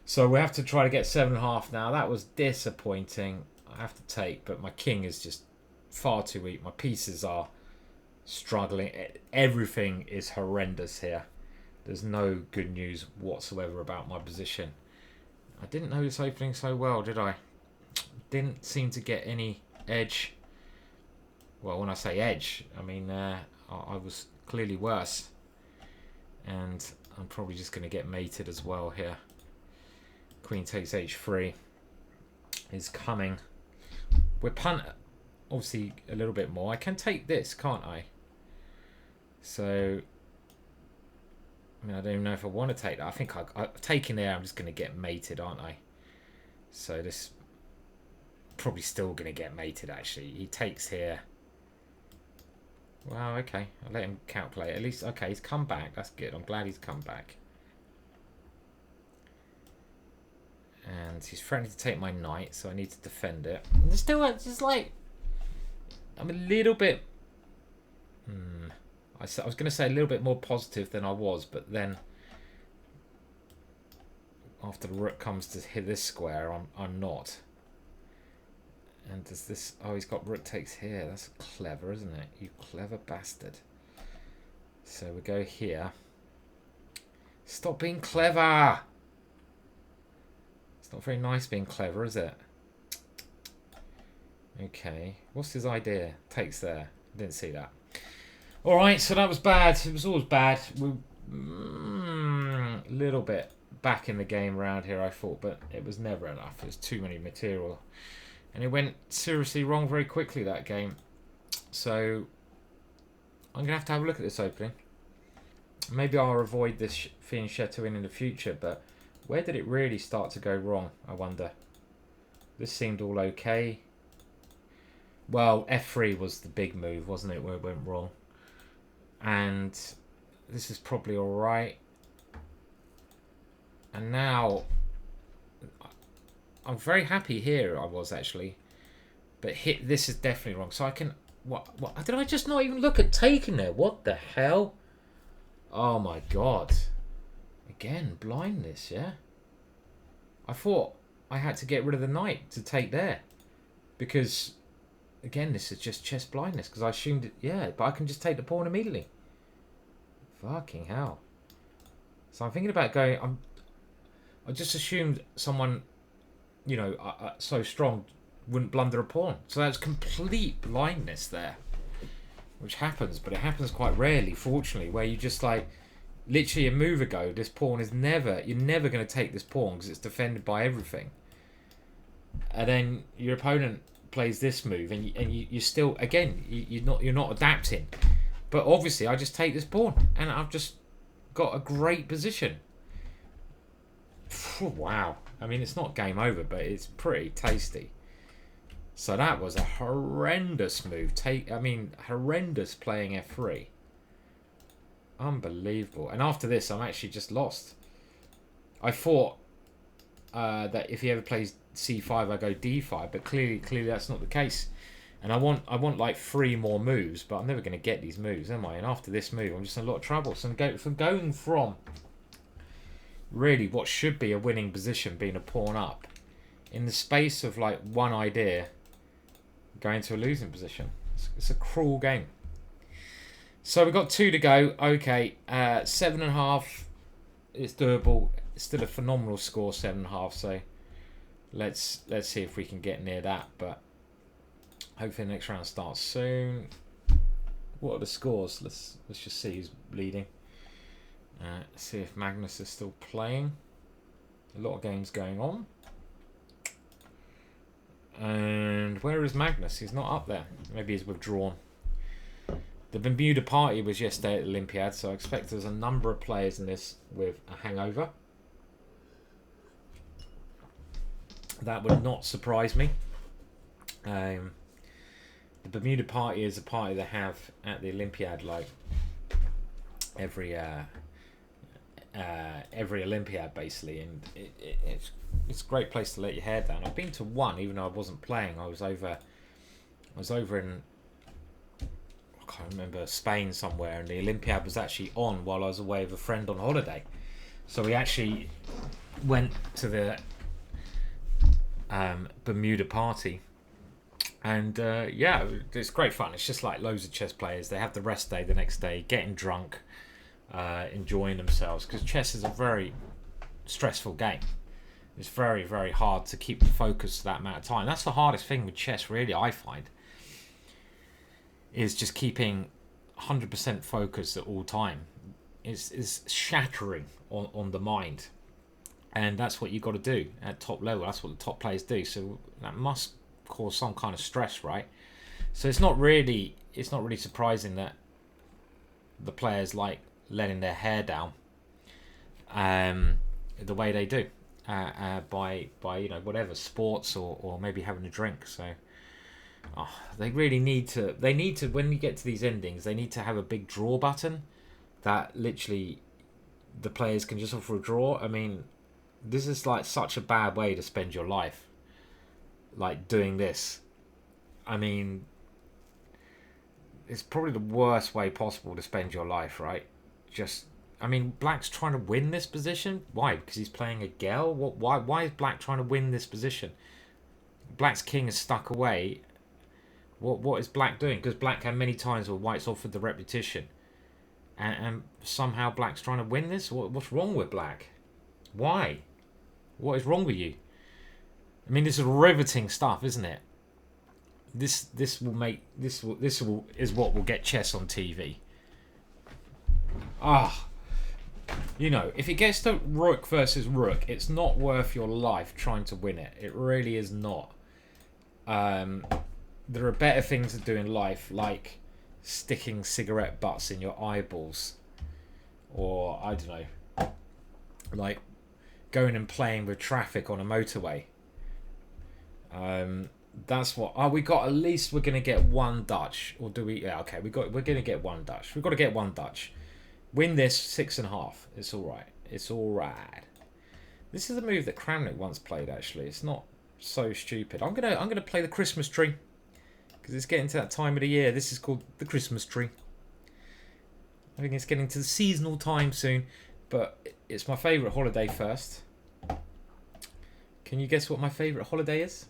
So we have to try to get 7.5 now. That was disappointing. I have to take, but my king is just far too weak. My pieces are struggling. Everything is horrendous here. There's no good news whatsoever about my position. I didn't know this opening so well, did I? Didn't seem to get any edge. Well, when I say edge, I mean I was clearly worse. And I'm probably just going to get mated as well here. Queen takes h3. is coming. We're punt, obviously, a little bit more. I can take this, can't I? So, I mean, I don't even know if I want to take that. I think I'm taking there, I'm just going to get mated, aren't I? So this probably still going to get mated, actually. He takes here. Well, okay. I'll let him calculate. At least, okay, he's come back. That's good. I'm glad he's come back. And he's threatening to take my knight, so I need to defend it. And there's still, just like, I'm a little bit... I was going to say a little bit more positive than I was, but then after the rook comes to hit this square, I'm not. And does this... Oh, he's got rook takes here. That's clever, isn't it? You clever bastard. So we go here. Stop being clever! It's not very nice being clever, is it? Okay. What's his idea? Takes there. Didn't see that. Alright, so that was bad. It was always bad. We're a little bit back in the game around here, I thought, but it was never enough. There's too many material. And it went seriously wrong very quickly, that game. So I'm going to have a look at this opening. Maybe I'll avoid this fianchetto in the future, but where did it really start to go wrong, I wonder? This seemed all okay. Well, F3 was the big move, wasn't it, where it went wrong? And this is probably alright. And now I'm very happy here, I was actually. But this is definitely wrong. So I can... What? Did I just not even look at taking there? What the hell? Oh my god. Again, blindness, yeah? I thought I had to get rid of the knight to take there. Because, again, this is just chess blindness. Because I assumed it... Yeah, but I can just take the pawn immediately. Fucking hell. So I'm thinking about going... I just assumed someone... You know, so strong wouldn't blunder a pawn. So that's complete blindness there. Which happens, but it happens quite rarely, fortunately, where you just like, literally a move ago, this pawn is never, you're never going to take this pawn because it's defended by everything. And then your opponent plays this move and you still, again, you're not adapting. But obviously I just take this pawn and I've just got a great position. Wow. I mean, it's not game over, but it's pretty tasty. So that was a horrendous move. Horrendous playing F3. Unbelievable. And after this, I'm actually just lost. I thought that if he ever plays C5, I go D5, but clearly that's not the case. And I want like 3 more moves, but I'm never going to get these moves, am I? And after this move, I'm just in a lot of trouble. So I'm going from really what should be a winning position, being a pawn up, in the space of like one idea, going to a losing position. It's a cruel game. So we've got 2 to go. Okay, 7.5. It's doable. It's still a phenomenal score, 7.5. So let's see if we can get near that. But hopefully the next round starts soon. What are the scores? Let's just see who's leading. See if Magnus is still playing. A lot of games going on. And where is Magnus? He's not up there. Maybe he's withdrawn. The Bermuda party was yesterday at the Olympiad, so I expect there's a number of players in this with a hangover. That would not surprise me. The Bermuda party is a party they have at the Olympiad, like every Olympiad basically, and it's a great place to let your hair down. I've been to one, even though I wasn't playing. I was over in, I can't remember, Spain somewhere, and the Olympiad was actually on while I was away with a friend on holiday. So we actually went to the Bermuda party, and yeah, it's great fun. It's just like loads of chess players. They have the rest day the next day, getting drunk, enjoying themselves, because chess is a very stressful game. It's very, very hard to keep the focus for that amount of time. That's the hardest thing with chess, really, I find, is just keeping 100% focus at all time. It's shattering on the mind. And that's what you've got to do at top level. That's what the top players do. So that must cause some kind of stress, right? So it's not really surprising that the players like letting their hair down the way they do by whatever sports or maybe having a drink. So they really need to when you get to these endings, they need to have a big draw button that literally the players can just offer a draw. I mean, this is like such a bad way to spend your life, like doing this. I mean, it's probably the worst way possible to spend your life, right? I mean, Black's trying to win this position. Why? Because he's playing a girl? Why is Black trying to win this position? Black's king is stuck away. What is Black doing? Because Black had many times where White's offered the repetition. And somehow Black's trying to win this? What's wrong with Black? Why? What is wrong with you? I mean, this is riveting stuff, isn't it? This is what will get chess on TV. If it gets to Rook versus Rook, it's not worth your life trying to win it. It really is not. There are better things to do in life, like sticking cigarette butts in your eyeballs, or I don't know, like going and playing with traffic on a motorway. That's what. We got at least we're gonna get one Dutch, or do we? Yeah, okay. We're gonna get one Dutch. We've got to get one Dutch. Win this 6.5. It's all right. It's all right. This is a move that Kramnik once played. Actually, it's not so stupid. I'm gonna play the Christmas tree because it's getting to that time of the year. This is called the Christmas tree. I think it's getting to the seasonal time soon, but it's my favourite holiday first. Can you guess what my favourite holiday is?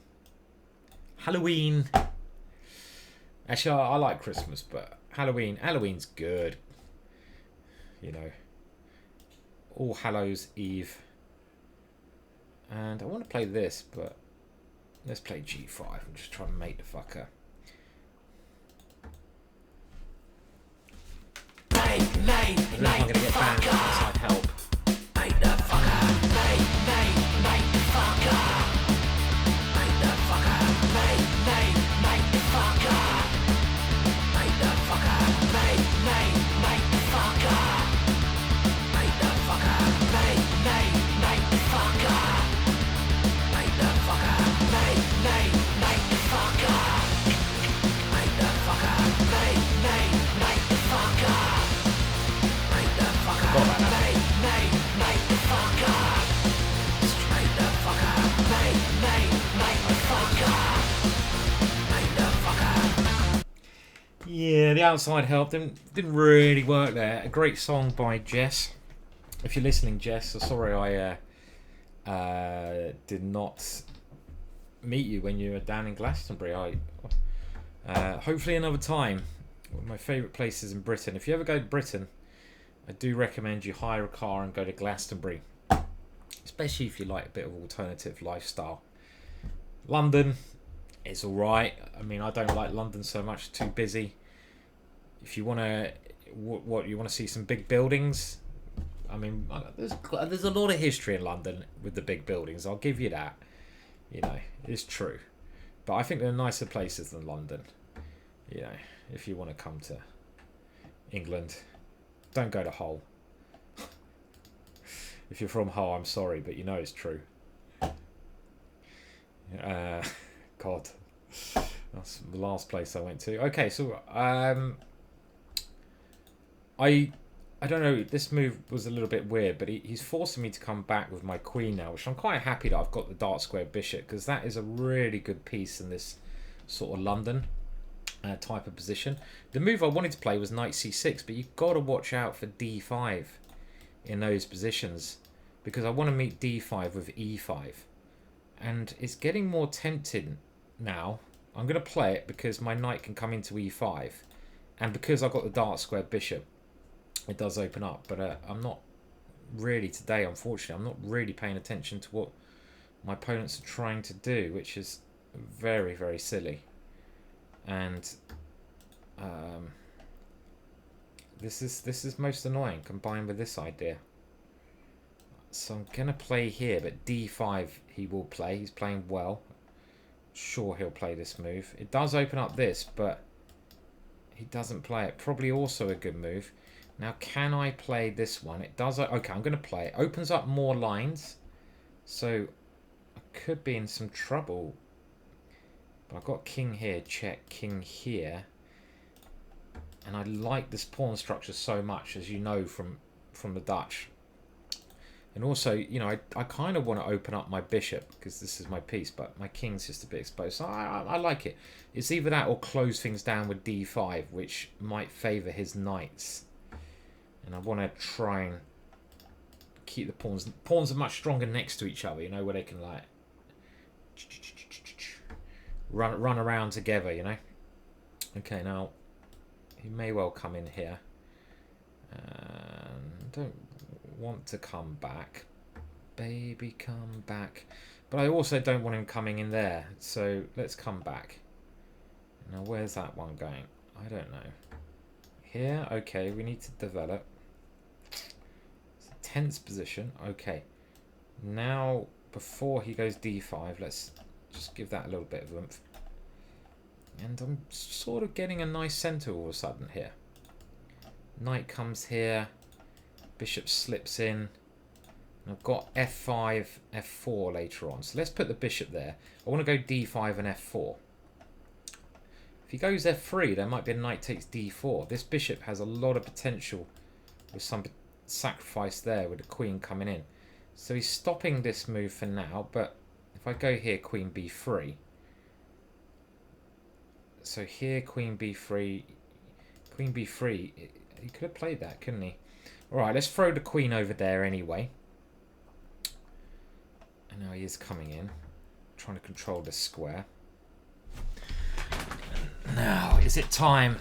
Halloween. Actually, I like Christmas, but Halloween's good. All Hallows Eve. And I want to play this, but let's play G5. I'm just trying to make the fucker. I don't know if I'm going to get banned outside help. Make the fucker. Make the fucker. Make the fucker. Make the fucker. Make the fucker. Make the fucker. Make the fucker. Make the fucker. Make the fucker. Make the fucker. Make the fucker. Make the fucker. Make the fucker. Make the fucker. Straight the fucker. Make the fucker. Make the fucker. Yeah, the outside help didn't really work there. A great song by Jess. If you're listening, Jess, so sorry I did not meet you when you were down in Glastonbury. Hopefully another time. One of my favourite places in Britain. If you ever go to Britain, I do recommend you hire a car and go to Glastonbury, especially if you like a bit of alternative lifestyle. London is alright. I mean, I don't like London so much, too busy. If you want to you want to see some big buildings, I mean, there's a lot of history in London with the big buildings, I'll give you that. It's true, but I think there are nicer places than London. If you want to come to England, don't go to Hull. If you're from Hull, I'm sorry, but it's true. God, that's the last place I went to. Okay, so I don't know, this move was a little bit weird, but he's forcing me to come back with my queen now, which I'm quite happy that I've got the dark square bishop, because that is a really good piece in this sort of London type of position. The move I wanted to play was knight c6, but you've got to watch out for d5 in those positions, because I want to meet d5 with e5. And it's getting more tempting now. I'm going to play it because my knight can come into e5, and because I've got the dark square bishop, it does open up. But I'm not really today, unfortunately, I'm not really paying attention to what my opponents are trying to do, which is very, very silly. And this is most annoying, combined with this idea. So I'm going to play here, but d5 he will play. He's playing well. Sure, he'll play this move. It does open up this, but he doesn't play it. Probably also a good move. Now, can I play this one? It does. Okay, I'm going to play it. Opens up more lines. So I could be in some trouble. But I've got king here, check, king here. And I like this pawn structure so much, as you know from the Dutch. And also, you know, I kind of want to open up my bishop because this is my piece, but my king's just a bit exposed. So I like it. It's either that or close things down with d5, which might favour his knights. And I want to try and keep the pawns. Pawns are much stronger next to each other, you know, where they can like run around together, you know. Okay, now he may well come in here. Don't want to come back, baby, come back, but I also don't want him coming in there, so let's come back. Now where's that one going? I don't know. Here, okay, we need to develop. It's a tense position. Okay, now before he goes d5, let's just give that a little bit of oomph. And I'm sort of getting a nice centre all of a sudden here. Knight comes here, bishop slips in. And I've got f5, f4 later on. So let's put the bishop there. I want to go d5 and f4. If he goes f3, there might be a knight takes d4. This bishop has a lot of potential with some sacrifice there with the queen coming in. So he's stopping this move for now, but if I go here, queen b3. So here, queen b3. Queen b3. He could have played that, couldn't he? Alright, let's throw the queen over there anyway. And now he is coming in. Trying to control this square. Now, is it time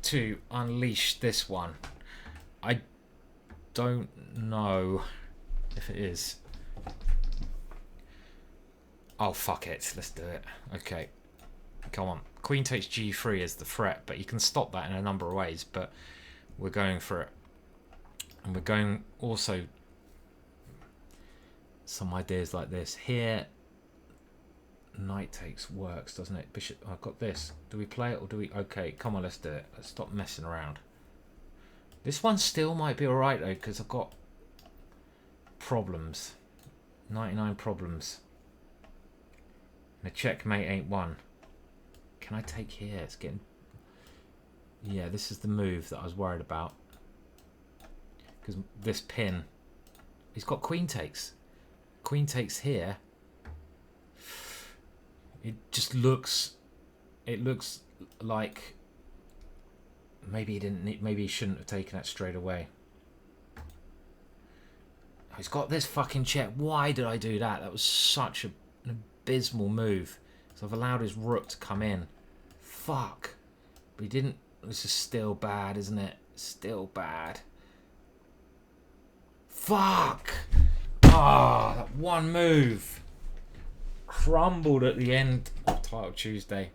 to unleash this one? I don't know if it is. Oh, fuck it. Let's do it. Okay. Come on. Queen takes g3 as the threat, but you can stop that in a number of ways, but we're going for it. And we're going also some ideas like this. Here, knight takes works, doesn't it? Bishop, I've got this. Do we play it or do we? Okay, come on, let's do it. Let's stop messing around. This one still might be alright though, because I've got problems. 99 problems. And a checkmate ain't one. Can I take here? It's getting... Yeah, this is the move that I was worried about. Because this pin... He's got queen takes. Queen takes here. It just looks... It looks like... Maybe he didn't need, maybe he shouldn't have taken that straight away. Oh, he's got this fucking check. Why did I do that? That was such an abysmal move. So I've allowed his rook to come in. Fuck. But he didn't... This is still bad, isn't it? Still bad. Fuck! Ah, that one move. Crumbled at the end of Title Tuesday.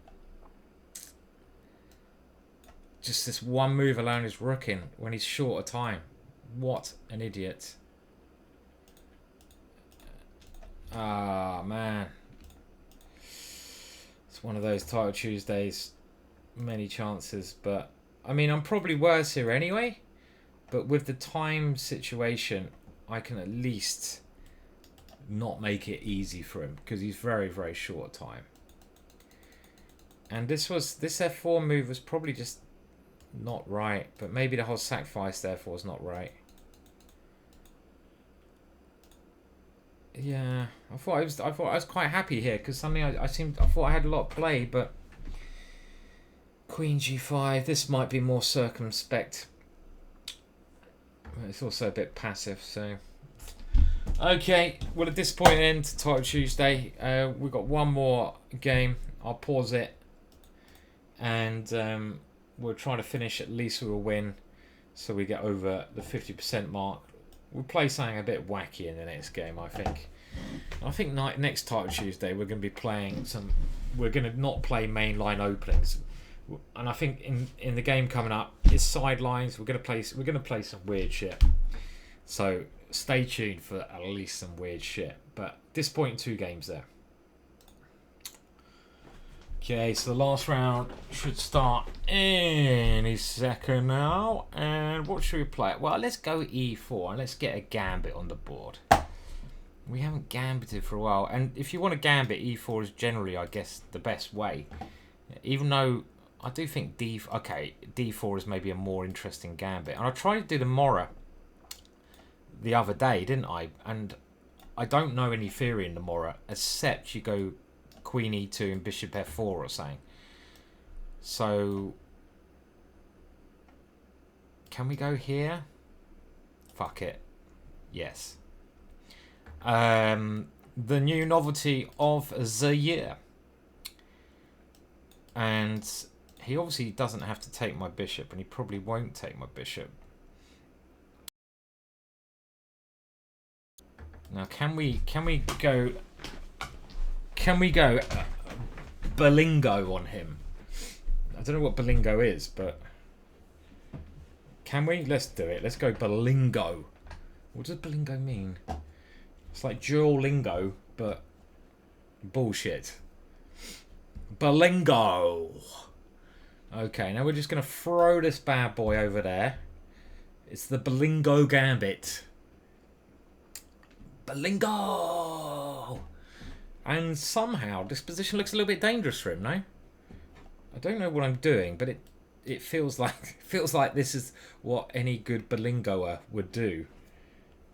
Just this one move allowing his rook in when he's short of time. What an idiot. Ah, man. It's one of those Title Tuesdays. Many chances, but I mean, I'm probably worse here anyway. But with the time situation, I can at least not make it easy for him because he's very, very short time. And this f4 move was probably just not right, but maybe the whole sacrifice therefore is not right. Yeah, I thought I was quite happy here because something I thought I had a lot of play, but Queen g5. This might be more circumspect. It's also a bit passive, so. Okay, well, a disappointing end to Title Tuesday. We've got one more game. I'll pause it, and we'll try to finish at least with a win, so we get over the 50% mark. We'll play something a bit wacky in the next game, I think. I think next Title Tuesday we're going to be playing some. We're going to not play mainline openings, and I think in the game coming up is sidelines. We're going to play some weird shit. So stay tuned for at least some weird shit. But disappointing 2 games there. Okay, so the last round should start any second now. And what should we play? Well, let's go e4 and let's get a gambit on the board. We haven't gambited for a while. And if you want to gambit, e4 is generally, I guess, the best way. Even though I do think d4 is maybe a more interesting gambit. And I tried to do the Mora the other day, didn't I? And I don't know any theory in the Mora, except you go Queen e2 and Bishop f4 or something. So, can we go here? Fuck it. Yes. The new novelty of the year. And he obviously doesn't have to take my bishop, and he probably won't take my bishop. Now, can we go Balingo on him? I don't know what Balingo is, but can we? Let's do it. Let's go Balingo. What does Balingo mean? It's like Duolingo, but bullshit. Balingo. Okay, now we're just going to throw this bad boy over there. It's the Balingo Gambit. Balingo! And somehow this position looks a little bit dangerous for him, no? I don't know what I'm doing, but it feels like this is what any good Balingoer would do.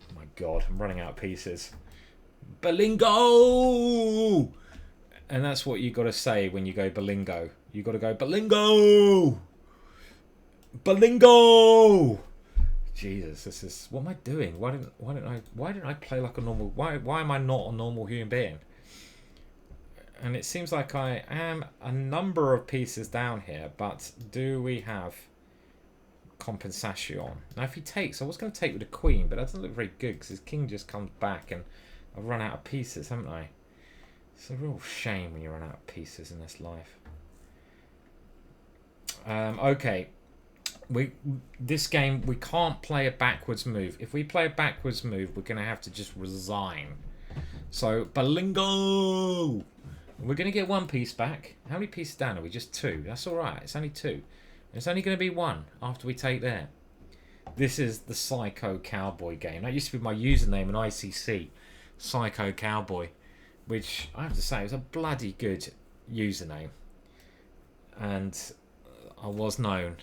Oh my god, I'm running out of pieces. Balingo! And that's what you got to say when you go Balingo. You got to go Balingo! Balingo! Jesus, this is, what am I doing? Why didn't I play like a normal? Why am I not a normal human being? And it seems like I am a number of pieces down here, but do we have compensation? Now, if he takes, I was going to take with the queen, but that doesn't look very good because his king just comes back, and I've run out of pieces, haven't I? It's a real shame when you run out of pieces in this life. Okay. This game, we can't play a backwards move. If we play a backwards move, we're going to have to just resign. So, Balingo! We're going to get 1 piece back. How many pieces down are we? Just 2. That's alright. It's only 2. It's only going to be 1 after we take there. This is the Psycho Cowboy game. That used to be my username in ICC. Psycho Cowboy. Which, I have to say, was a bloody good username. And I was known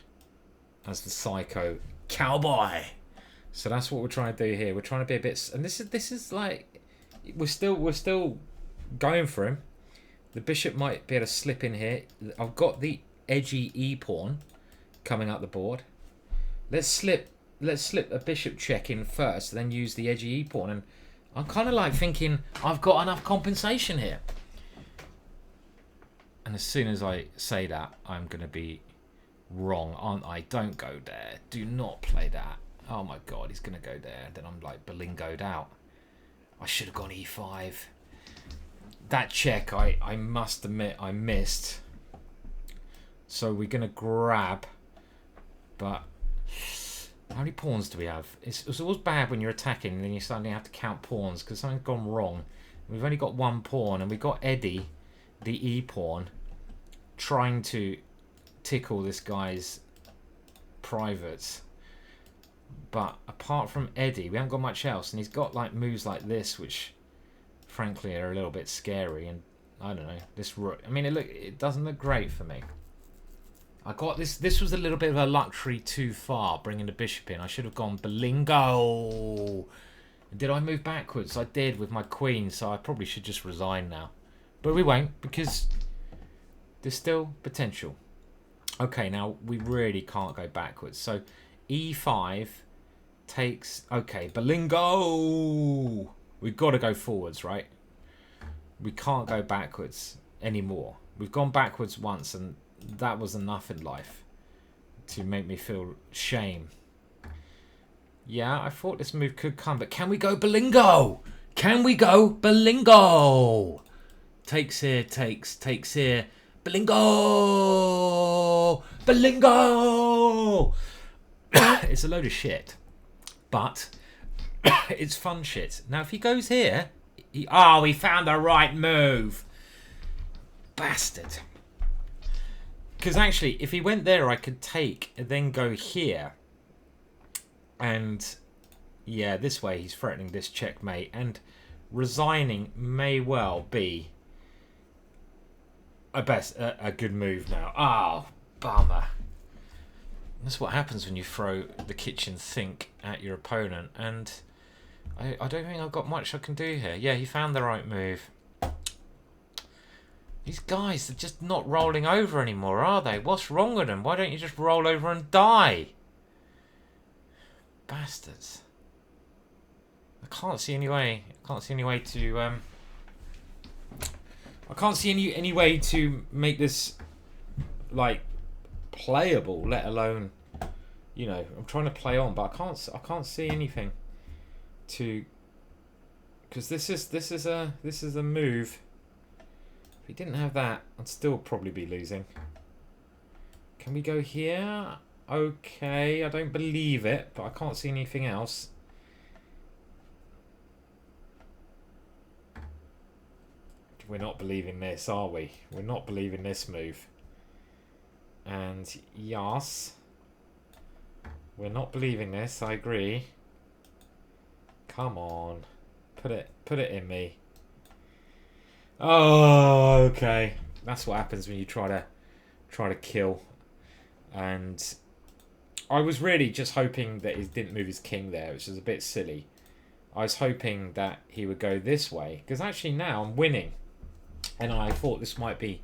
as the Psycho Cowboy. So that's what we're trying to do here. We're trying to be a bit, and this is like, we're still going for him. The bishop might be able to slip in here. I've got the edgy e pawn coming up the board. Let's slip a bishop check in first, then use the edgy e pawn. And I'm kind of like thinking I've got enough compensation here. And as soon as I say that, I'm going to be wrong, aren't I? Don't go there. Do not play that. Oh my god, he's going to go there. Then I'm like Balingoed out. I should have gone e5. That check, I must admit, I missed. So we're going to grab. But how many pawns do we have? It's always bad when you're attacking and then you suddenly have to count pawns because something's gone wrong. We've only got 1 pawn, and we've got Eddie, the e-pawn, trying to tickle this guy's privates. But apart from Eddie, we haven't got much else, and he's got like moves like this, which frankly are a little bit scary. And I don't know, this rook, I mean, it doesn't look great for me. I got this was a little bit of a luxury too far, bringing the bishop in. I should have gone Balingo. Did I move backwards? I did with my queen, so I probably should just resign now. But we won't, because there's still potential. Okay, now we really can't go backwards. So e5 takes... Okay, Balingo! We've got to go forwards, right? We can't go backwards anymore. We've gone backwards once, and that was enough in life to make me feel shame. Yeah, I thought this move could come, but can we go Balingo? Can we go Balingo? Takes here, takes here. Balingo! Balingo! It's a load of shit. But It's fun shit. Now, if he goes here... he found the right move. Bastard. Because actually, if he went there, I could take and then go here. And, yeah, this way he's threatening this checkmate. And resigning may well be a good move now. Oh, bummer. That's what happens when you throw the kitchen sink at your opponent. And I don't think I've got much I can do here. Yeah, he found the right move. These guys are just not rolling over anymore, are they? What's wrong with them? Why don't you just roll over and die? Bastards. I can't see any way. I can't see any way to I can't see any way to make this like playable, let alone, you know, I'm trying to play on, but I can't see anything to, because this is a move. If he didn't have that, I'd still probably be losing. Can we go here? Okay, I don't believe it, but I can't see anything else. We're not believing this, are we? We're not believing this move. And yes, we're not believing this, I agree. Come on. Put it in me. Oh, okay. That's what happens when you try to kill. And I was really just hoping that he didn't move his king there, which is a bit silly. I was hoping that he would go this way, because actually now I'm winning. And I thought this might be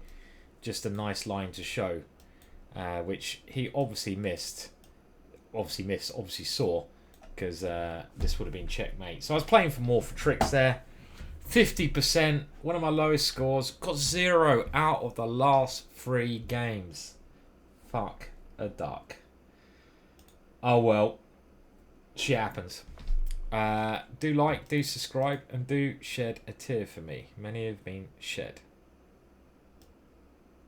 just a nice line to show, which he obviously missed. Obviously saw, because this would have been checkmate. So I was playing for more for tricks there. 50%, one of my lowest scores. Got 0 out of the last 3 games. Fuck a duck. Oh well. Shit happens. Do like, do subscribe, and do shed a tear for me. Many have been shed.